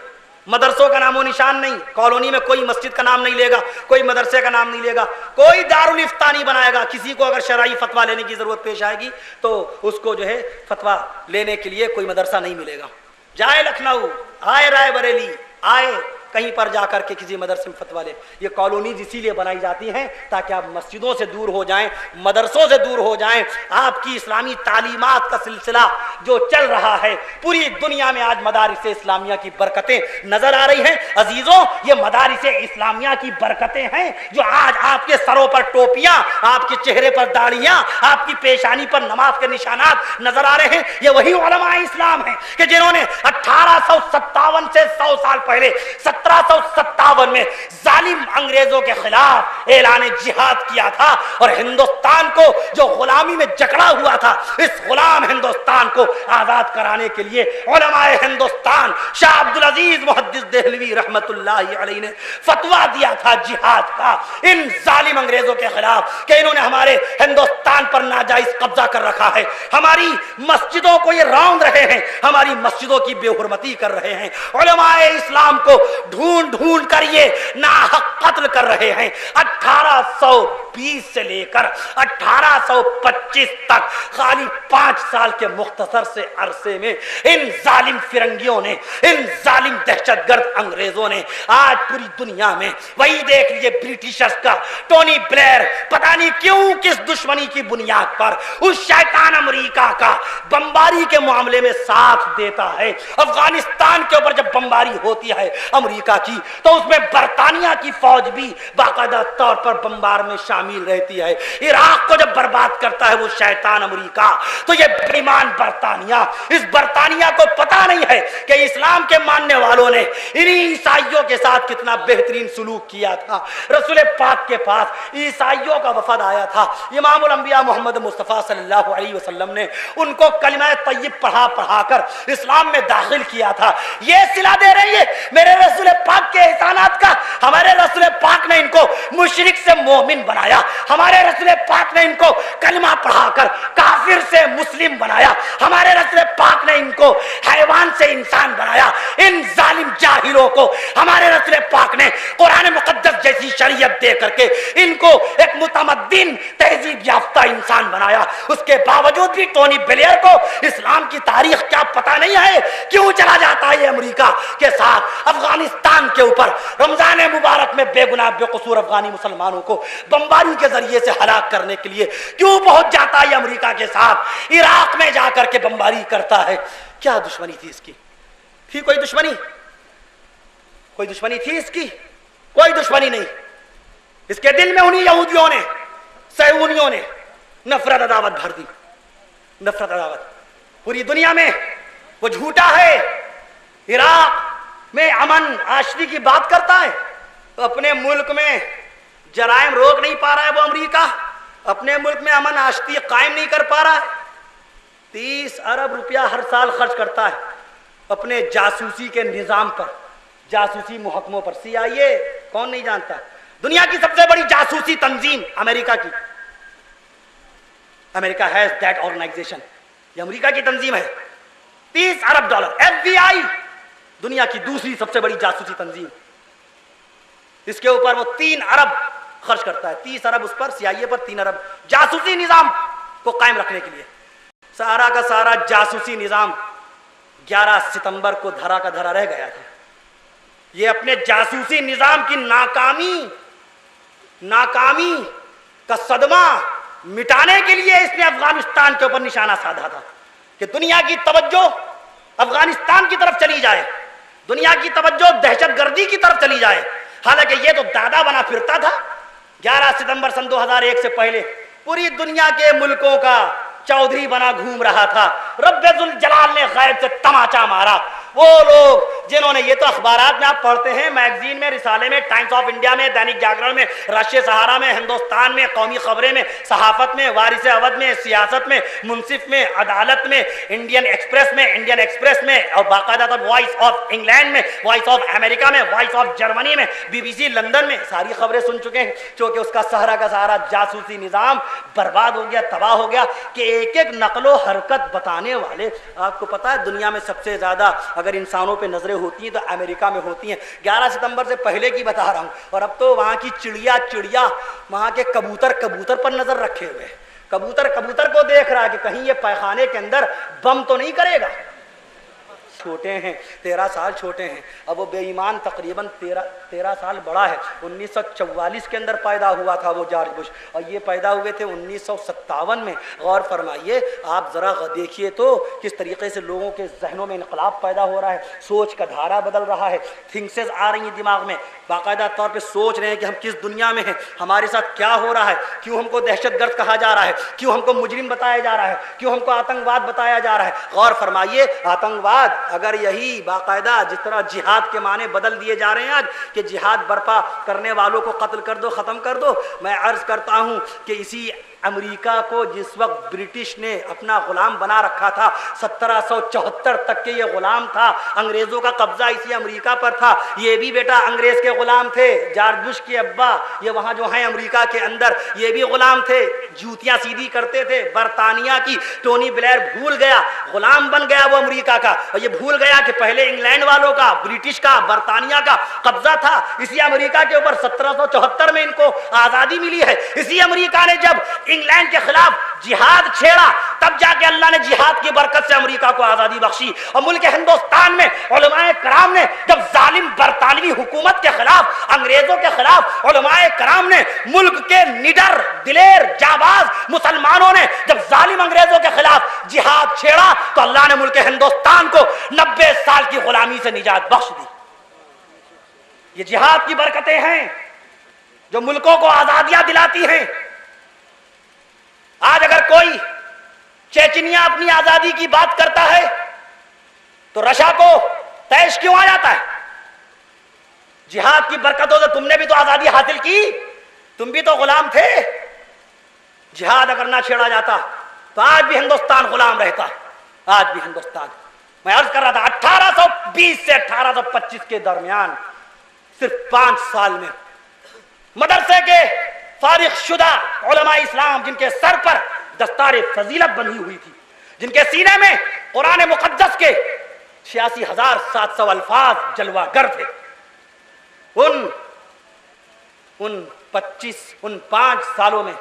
مدرسوں کا نام و نشان نہیں. کالونی میں کوئی مسجد کا نام نہیں لے گا, کوئی مدرسے کا نام نہیں لے گا, کوئی دارالفتہ نہیں بنائے گا. کسی کو اگر شرعی فتویٰ لینے کی ضرورت پیش آئے گی تو اس کو جو ہے فتویٰ لینے کے لیے کوئی مدرسہ نہیں ملے گا. جائے لکھنؤ, آئے رائے بریلی, آئے کہیں پر جا کر کے کسی مدرسے میں فتویٰ لے. یہ کالونیز اسی لیے بنائی جاتی ہیں تاکہ آپ مسجدوں سے دور ہو جائیں, مدرسوں سے دور ہو جائیں. آپ کی اسلامی تعلیمات کا سلسلہ جو چل رہا ہے پوری دنیا میں آج مدارس اسلامیہ کی برکتیں نظر آ رہی ہیں. عزیزوں یہ مدارس اسلامیہ کی برکتیں ہیں جو آج آپ کے سروں پر ٹوپیاں, آپ کے چہرے پر داڑیاں, آپ کی پیشانی پر نماز کے نشانات نظر آ رہے ہیں. یہ وہی علماء اسلام ہیں کہ جنہوں نے 1857 سے 100 سال پہلے 1757 میں ظالم انگریزوں کے خلاف اعلان جہاد کیا تھا, اور ہندوستان کو جو غلامی میں جکڑا ہوا تھا اس غلام ہندوستان کو آزاد کرانے کے لیے علماء ہندوستان, شاہ عبدالعزیز محدث دہلوی رحمت اللہ علیہ نے فتویٰ دیا تھا جہاد کا ان ظالم انگریزوں کے خلاف کہ انہوں نے ہمارے ہندوستان پر ناجائز قبضہ کر رکھا ہے, ہماری مسجدوں کو یہ روند رہے ہیں, ہماری مسجدوں کی بے حرمتی کر رہے ہیں, علماء اسلام کو ڈھونڈ ڈھونڈ کر یہ ناحق قتل کر رہے ہیں. 1820 سے لے کر 1825 تک خالی 5 سال کے مختصر سے عرصے میں ان ظالم فرنگیوں نے, ان ظالم دہشت گرد انگریزوں نے آج پوری دنیا میں وہی دیکھ لیجیے برٹشرز کا ٹونی بلیر پتہ نہیں کیوں کس دشمنی کی بنیاد پر اس شیطان امریکہ کا بمباری کے معاملے میں ساتھ دیتا ہے. افغانستان کے اوپر جب بمباری ہوتی ہے امریکہ کی تو اس میں برطانیہ کی فوج بھی باقاعدہ طور پر بمبار میں شامل رہتی ہے. عراق کو جب برباد کرتا ہے وہ شیطان امریکہ تو یہ بے ایمان برطانیہ, اس برطانیہ کو پتہ نہیں ہے کہ اسلام کے ماننے والوں نے انہی عیسائیوں کے ساتھ کتنا بہترین سلوک کیا تھا. رسول پاک کے پاس عیسائیوں کا وفد آیا تھا, امام الانبیاء محمد مصطفیٰ صلی اللہ علیہ وسلم نے ان کو کلمہ طیب پڑھا کر اسلام میں داخل کیا تھا. یہ صلہ دے رہی ہے میرے رسول پاک کے احسانات کا. ہمارے رسول پاک نے ان کو مشرک سے مومن بنایا, ہمارے رسول پاک نے ان کو کلمہ پڑھا کر کافر کافر سے مسلم بنایا، ہمارے رسول پاک نے ان کو حیوان سے انسان بنایا، ان ظالم جاہلوں کو ہمارے رسول پاک نے قرآن مقدس جیسی شریعت دے کر کے ان کو ایک متمدن تہذیب یافتہ انسان بنایا۔ اس کے باوجود بھی ٹونی بلیئر کو اسلام کی تاریخ کیا پتہ نہیں ہے، کیوں چلا جاتا ہے امریکہ کے ساتھ افغانستان کے اوپر رمضان مبارک میں بے گناہ بے قصور افغانی مسلمانوں کو بمباری کے ذریعے سے ہلاک کرنے کے لیے کیوں پہنچ جاتا ہے امریکہ کے ساتھ عراق میں جا کر کے بمباری کرتا ہے؟ کیا دشمنی تھی اس کی؟ تھی کوئی دشمنی؟ کوئی دشمنی تھی اس کی؟ کوئی دشمنی نہیں۔ اس کے دل میں انہی یہودیوں نے، صہیونیوں نے نفرت عداوت بھر دی، نفرت عداوت پوری دنیا میں۔ وہ جھوٹا ہے، عراق میں امن آشتی کی بات کرتا ہے، اپنے ملک میں جرائم روک نہیں پا رہا ہے وہ امریکہ، اپنے ملک میں امن آشتی قائم نہیں کر پا رہا ہے۔ 30 ارب روپیہ ہر سال خرچ کرتا ہے اپنے جاسوسی کے نظام پر، جاسوسی محکموں پر۔ CIA کون نہیں جانتا؟ دنیا کی سب سے بڑی جاسوسی تنظیم امریکہ کی، امریکہ ہیز دیٹ آرگنائزیشن، یہ امریکہ کی تنظیم ہے۔ 30 ارب ڈالر۔ FBI دنیا کی دوسری سب سے بڑی جاسوسی تنظیم، اس کے اوپر وہ 3 ارب خرچ کرتا ہے، 30 ارب اس پر، CIA پر 3 ارب جاسوسی نظام کو قائم رکھنے کے لیے۔ سارا کا سارا جاسوسی نظام 11 ستمبر کو دھرا کا دھرا رہ گیا تھا۔ یہ اپنے جاسوسی نظام کی ناکامی کا صدمہ مٹانے کے لیے اس نے افغانستان کے اوپر نشانہ سادھا تھا کہ دنیا کی توجہ افغانستان کی طرف چلی جائے، دنیا کی توجہ دہشت گردی کی طرف چلی جائے۔ حالانکہ یہ تو دادا بنا پھرتا تھا 11 ستمبر سن 2001 سے پہلے پوری دنیا کے ملکوں کا چودھری بنا گھوم رہا تھا۔ رب ذوالجلال نے غیب سے تماچا مارا۔ وہ لوگ جنہوں نے، یہ تو اخبارات میں آپ پڑھتے ہیں، میگزین میں، رسالے میں، ٹائمز آف انڈیا میں، دینک جاگرن میں، راشٹریہ سہارا میں، ہندوستان میں، قومی خبریں میں، صحافت میں، وارث اودھ میں، سیاست میں، منصف میں، عدالت میں، انڈین ایکسپریس میں اور باقاعدہ طور وائس آف انگلینڈ میں، وائس آف امریکہ میں، وائس آف جرمنی میں، BBC لندن میں ساری خبریں سن چکے ہیں، چونکہ اس کا سہرا کا سہارا جاسوسی نظام برباد ہو گیا، تباہ ہو گیا کہ ایک ایک نقل و حرکت بتانے والے، آپ کو پتا ہے دنیا میں سب سے زیادہ اگر انسانوں پہ نظریں ہوتی ہیں تو امریکہ میں ہوتی ہیں۔ 11 ستمبر سے پہلے کی بتا رہا ہوں، اور اب تو وہاں کی چڑیا وہاں کے کبوتر پر نظر رکھے ہوئے، کبوتر کو دیکھ رہا ہے کہ کہیں یہ پیخانے کے اندر بم تو نہیں کرے گا۔ چھوٹے ہیں، 13 سال چھوٹے ہیں، اب وہ بے ایمان تقریباً 13 سال بڑا ہے۔ 1944 کے اندر پیدا ہوا تھا وہ جارج بش، اور یہ پیدا ہوئے تھے 1957 میں۔ غور فرمائیے آپ ذرا دیکھیے تو کس طریقے سے لوگوں کے ذہنوں میں انقلاب پیدا ہو رہا ہے، سوچ کا دھارا بدل رہا ہے، تھنکسز آ رہی ہیں دماغ میں، باقاعدہ طور پہ سوچ رہے ہیں کہ ہم کس دنیا میں ہیں، ہمارے ساتھ کیا ہو رہا ہے، کیوں ہم کو دہشت گرد کہا جا رہا ہے، کیوں ہم کو مجرم بتایا جا رہا ہے، کیوں ہم کو آتنکواد بتایا جا رہا ہے۔ غور فرمائیے آتنکواد اگر یہی باقاعدہ جس طرح جہاد کے معنی بدل دیے جا رہے ہیں آج کہ جہاد برپا کرنے والوں کو قتل کر دو، ختم کر دو، میں عرض کرتا ہوں کہ اسی امریکہ کو جس وقت برٹش نے اپنا غلام بنا رکھا تھا، 1774 تک کے یہ غلام تھا، انگریزوں کا قبضہ اسی امریکہ پر تھا، یہ بھی بیٹا انگریز کے غلام تھے، جارج بش کے ابا یہ وہاں جو ہیں امریکہ کے اندر یہ بھی غلام تھے، جوتیاں سیدھی کرتے تھے برطانیہ کی۔ ٹونی بلیئر بھول گیا، غلام بن گیا وہ امریکہ کا، اور یہ بھول گیا کہ پہلے انگلینڈ والوں کا، برٹش کا، برطانیہ کا قبضہ تھا اسی امریکہ کے اوپر۔ 1774 میں ان کو آزادی ملی ہے۔ اسی امریکہ نے جب انگلینڈ کے خلاف جہاد چھیڑا تب جا کے اللہ نے جہاد کی برکت سے امریکہ کو آزادی بخشی۔ اور ملک ہندوستان میں علماء کرام نے جب ظالم برطانوی حکومت کے خلاف، انگریزوں کے خلاف، علماء کرام نے، ملک کے نڈر دلیر جانباز مسلمانوں نے جب ظالم انگریزوں کے خلاف جہاد چھیڑا تو اللہ نے ملک ہندوستان کو 90 سال کی غلامی سے نجات بخش دی۔ یہ جہاد کی برکتیں ہیں جو ملکوں کو آزادیاں دلاتی ہیں۔ آج اگر کوئی چیچنیا اپنی آزادی کی بات کرتا ہے تو رشا کو تیش کیوں آ جاتا ہے؟ جہاد کی برکتوں سے تم نے بھی تو آزادی حاصل کی، تم بھی تو غلام تھے۔ جہاد اگر نہ چھیڑا جاتا تو آج بھی ہندوستان غلام رہتا، آج بھی ہندوستان۔ میں عرض کر رہا تھا 1820 سے 1825 کے درمیان صرف 5 سال میں مدرسے کے فارغ شدہ علماء اسلام جن کے سر پر دستار فضیلت بندھی ہوئی تھی، جن کے سینے میں قرآن مقدس کے 86,700 الفاظ جلوہ گر تھے، ان 5 سالوں میں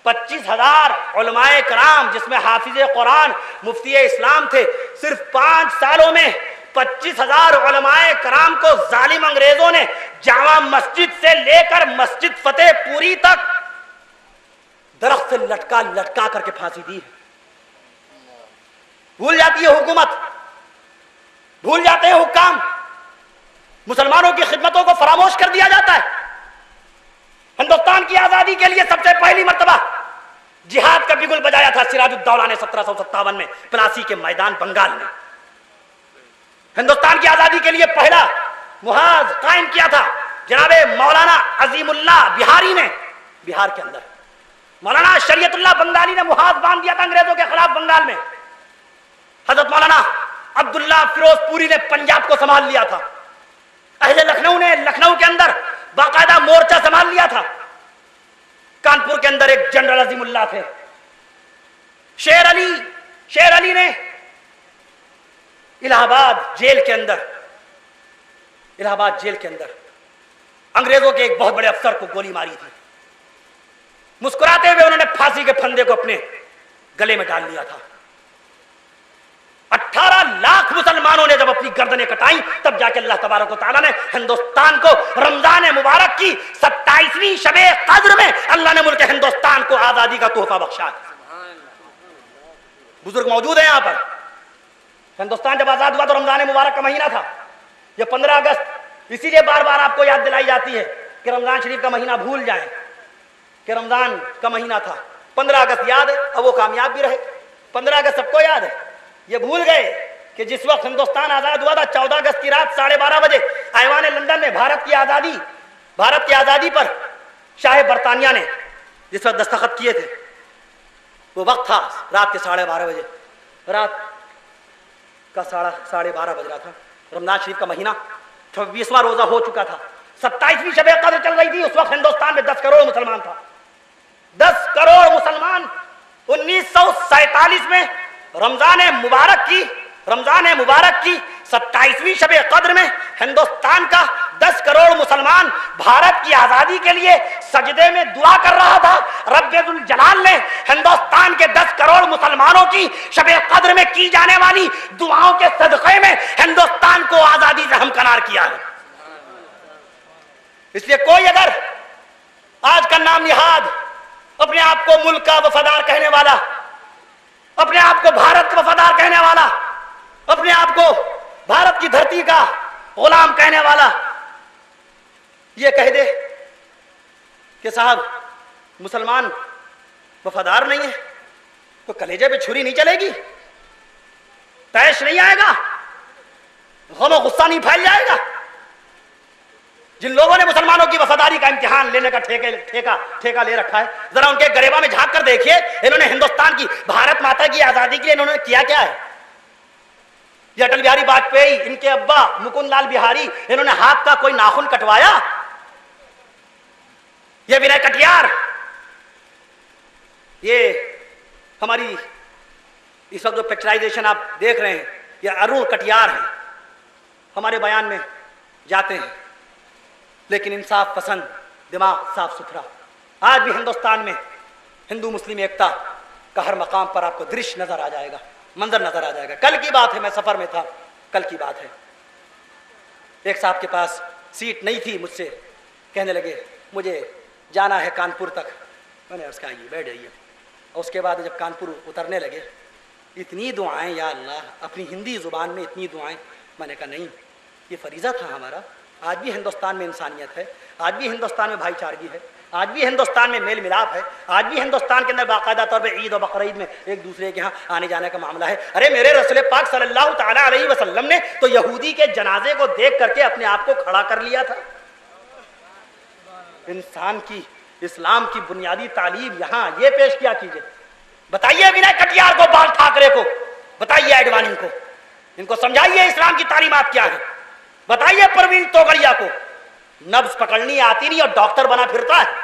25,000 علماء کرام، جس میں حافظ قرآن مفتی اسلام تھے، صرف 5 سالوں میں 25,000 علماء کرام کو ظالم انگریزوں نے جامع مسجد سے لے کر مسجد فتح پوری تک درخت سے لٹکا کر کے پھانسی دی۔ بھول جاتی ہے حکومت، بھول جاتے ہیں حکام، مسلمانوں کی خدمتوں کو فراموش کر دیا جاتا ہے۔ ہندوستان کی آزادی کے لیے سب سے پہلی مرتبہ جہاد کا بگل بجایا تھا سراج الدولہ نے 1757 میں پلاسی کے میدان بنگال میں۔ ہندوستان کی آزادی کے لیے پہلا محاذ قائم کیا تھا جناب مولانا عظیم اللہ بہاری نے، بہار کے اندر مولانا شریعت اللہ بنگالی نے محاذ باندھ دیا تھا انگریزوں کے خلاف بنگال میں۔ حضرت مولانا عبداللہ فیروز پوری نے پنجاب کو سنبھال لیا تھا۔ اہل لکھنؤ نے لکھنؤ کے اندر باقاعدہ مورچہ سنبھال لیا تھا۔ کانپور کے اندر ایک جنرل عظیم اللہ تھے شیر علی نے الہ آباد جیل کے اندر انگریزوں کے ایک بہت بڑے افسر کو گولی ماری تھی۔ مسکراتے ہوئے انہوں نے پھانسی کے پھندے کو اپنے گلے میں ڈال لیا تھا۔ 18 لاکھ مسلمانوں نے جب اپنی گردنیں کٹائیں تب جا کے اللہ تبارک و تعالیٰ نے ہندوستان کو رمضان مبارک کی 27ویں شب قدر میں اللہ نے ملک ہندوستان کو آزادی کا تحفہ بخشا۔ بزرگ موجود ہیں یہاں پر۔ ہندوستان جب آزاد ہوا تو رمضان مبارک کا مہینہ تھا، یہ 15 اگست، اسی لیے بار بار آپ کو یاد دلائی جاتی ہے کہ رمضان شریف کا مہینہ بھول جائیں کہ رمضان کا مہینہ تھا۔ 15 اگست یاد ہے، اب وہ کامیاب بھی رہے۔ 15 اگست سب کو یاد ہے، یہ بھول گئے کہ جس وقت ہندوستان آزاد ہوا تھا 14 اگست کی رات 12:30 بجے ایوان لندن میں بھارت کی آزادی پر شاہ برطانیہ نے جس وقت دستخط کیے تھے، وہ وقت تھا رات کے 12:30 بجے، رات کا 12:30 بج رہا تھا۔ رمضان شریف کا مہینہ 26واں روزہ ہو چکا تھا، 27ویں شب قدر چل رہی تھی۔ اس وقت ہندوستان میں 10 کروڑ مسلمان تھا، 10 کروڑ مسلمان۔ 1947 میں رمضان مبارک کی 27ویں شب قدر میں ہندوستان کا 10 کروڑ مسلمان بھارت کی آزادی کے لیے سجدے میں دعا کر رہا تھا۔ رب ذوالجلال نے ہندوستان کے 10 کروڑ مسلمانوں کی شب قدر میں کی جانے والی دعاؤں کے صدقے میں ہندوستان کو آزادی سے ہمکنار کیا ہے۔ اس لیے کوئی اگر آج کا نام نہاد اپنے آپ کو ملک کا وفادار کہنے والا، اپنے آپ کو بھارت کا وفادار کہنے والا، اپنے آپ کو بھارت کی دھرتی کا غلام کہنے والا یہ کہہ دے کہ صاحب مسلمان وفادار نہیں ہے، تو کلیجے پہ چھری نہیں چلے گی، تیش نہیں آئے گا، غم و غصہ نہیں پھیل جائے گا۔ جن لوگوں نے مسلمانوں کی وفاداری کا امتحان لینے کا ٹھیکہ لے رکھا ہے، ذرا ان کے گریباں میں جھانک کر دیکھیے، انہوں نے ہندوستان کی بھارت ماتا کی آزادی کے لیے انہوں نے کیا کیا ہے؟ یہ اٹل بہاری واجپئی، ان کے ابا مکند لال بہاری، انہوں نے ہاتھ کا کوئی ناخن کٹوایا؟ یہ ونائے کٹیار، یہ ہماری اس وقت جو پکچرائزیشن آپ دیکھ رہے ہیں، یہ ارون کٹیار ہیں، ہمارے بیان میں جاتے ہیں، لیکن انصاف پسند، دماغ صاف ستھرا۔ آج بھی ہندوستان میں ہندو مسلم ایکتا کا ہر مقام پر آپ کو درش نظر آ جائے گا، منظر نظر آ جائے گا۔ کل کی بات ہے، میں سفر میں تھا، کل کی بات ہے، ایک صاحب کے پاس سیٹ نہیں تھی، مجھ سے کہنے لگے مجھے جانا ہے کانپور تک۔ میں نے اس کا یہ بیٹھ جائیے، اور اس کے بعد جب کانپور اترنے لگے، اتنی دعائیں، یا اللہ، اپنی ہندی زبان میں اتنی دعائیں۔ میں نے کہا نہیں، یہ فریضہ تھا ہمارا۔ آج بھی ہندوستان میں انسانیت ہے، آج بھی ہندوستان میں بھائی چارگی ہے، آج بھی ہندوستان میں میل ملاپ ہے، آج بھی ہندوستان کے اندر باقاعدہ طور پہ عید و بقرعید میں ایک دوسرے کے ہاں آنے جانے کا معاملہ ہے۔ ارے میرے رسول پاک صلی اللہ تعالیٰ علیہ وسلم نے تو یہودی کے جنازے کو دیکھ کر کے اپنے آپ کو کھڑا کر لیا تھا۔ انسان کی، اسلام کی بنیادی تعلیم یہاں یہ پیش کیا کیجئے۔ بتائیے ونائے کٹیار کو، بال ٹھاکرے کو، بتائیے اڈوانی کو، ان کو سمجھائیے اسلام کی تعلیمات کیا ہے۔ بتائیے پروین توگڑیا کو، نبض پکڑنی آتی نہیں اور ڈاکٹر بنا پھرتا ہے۔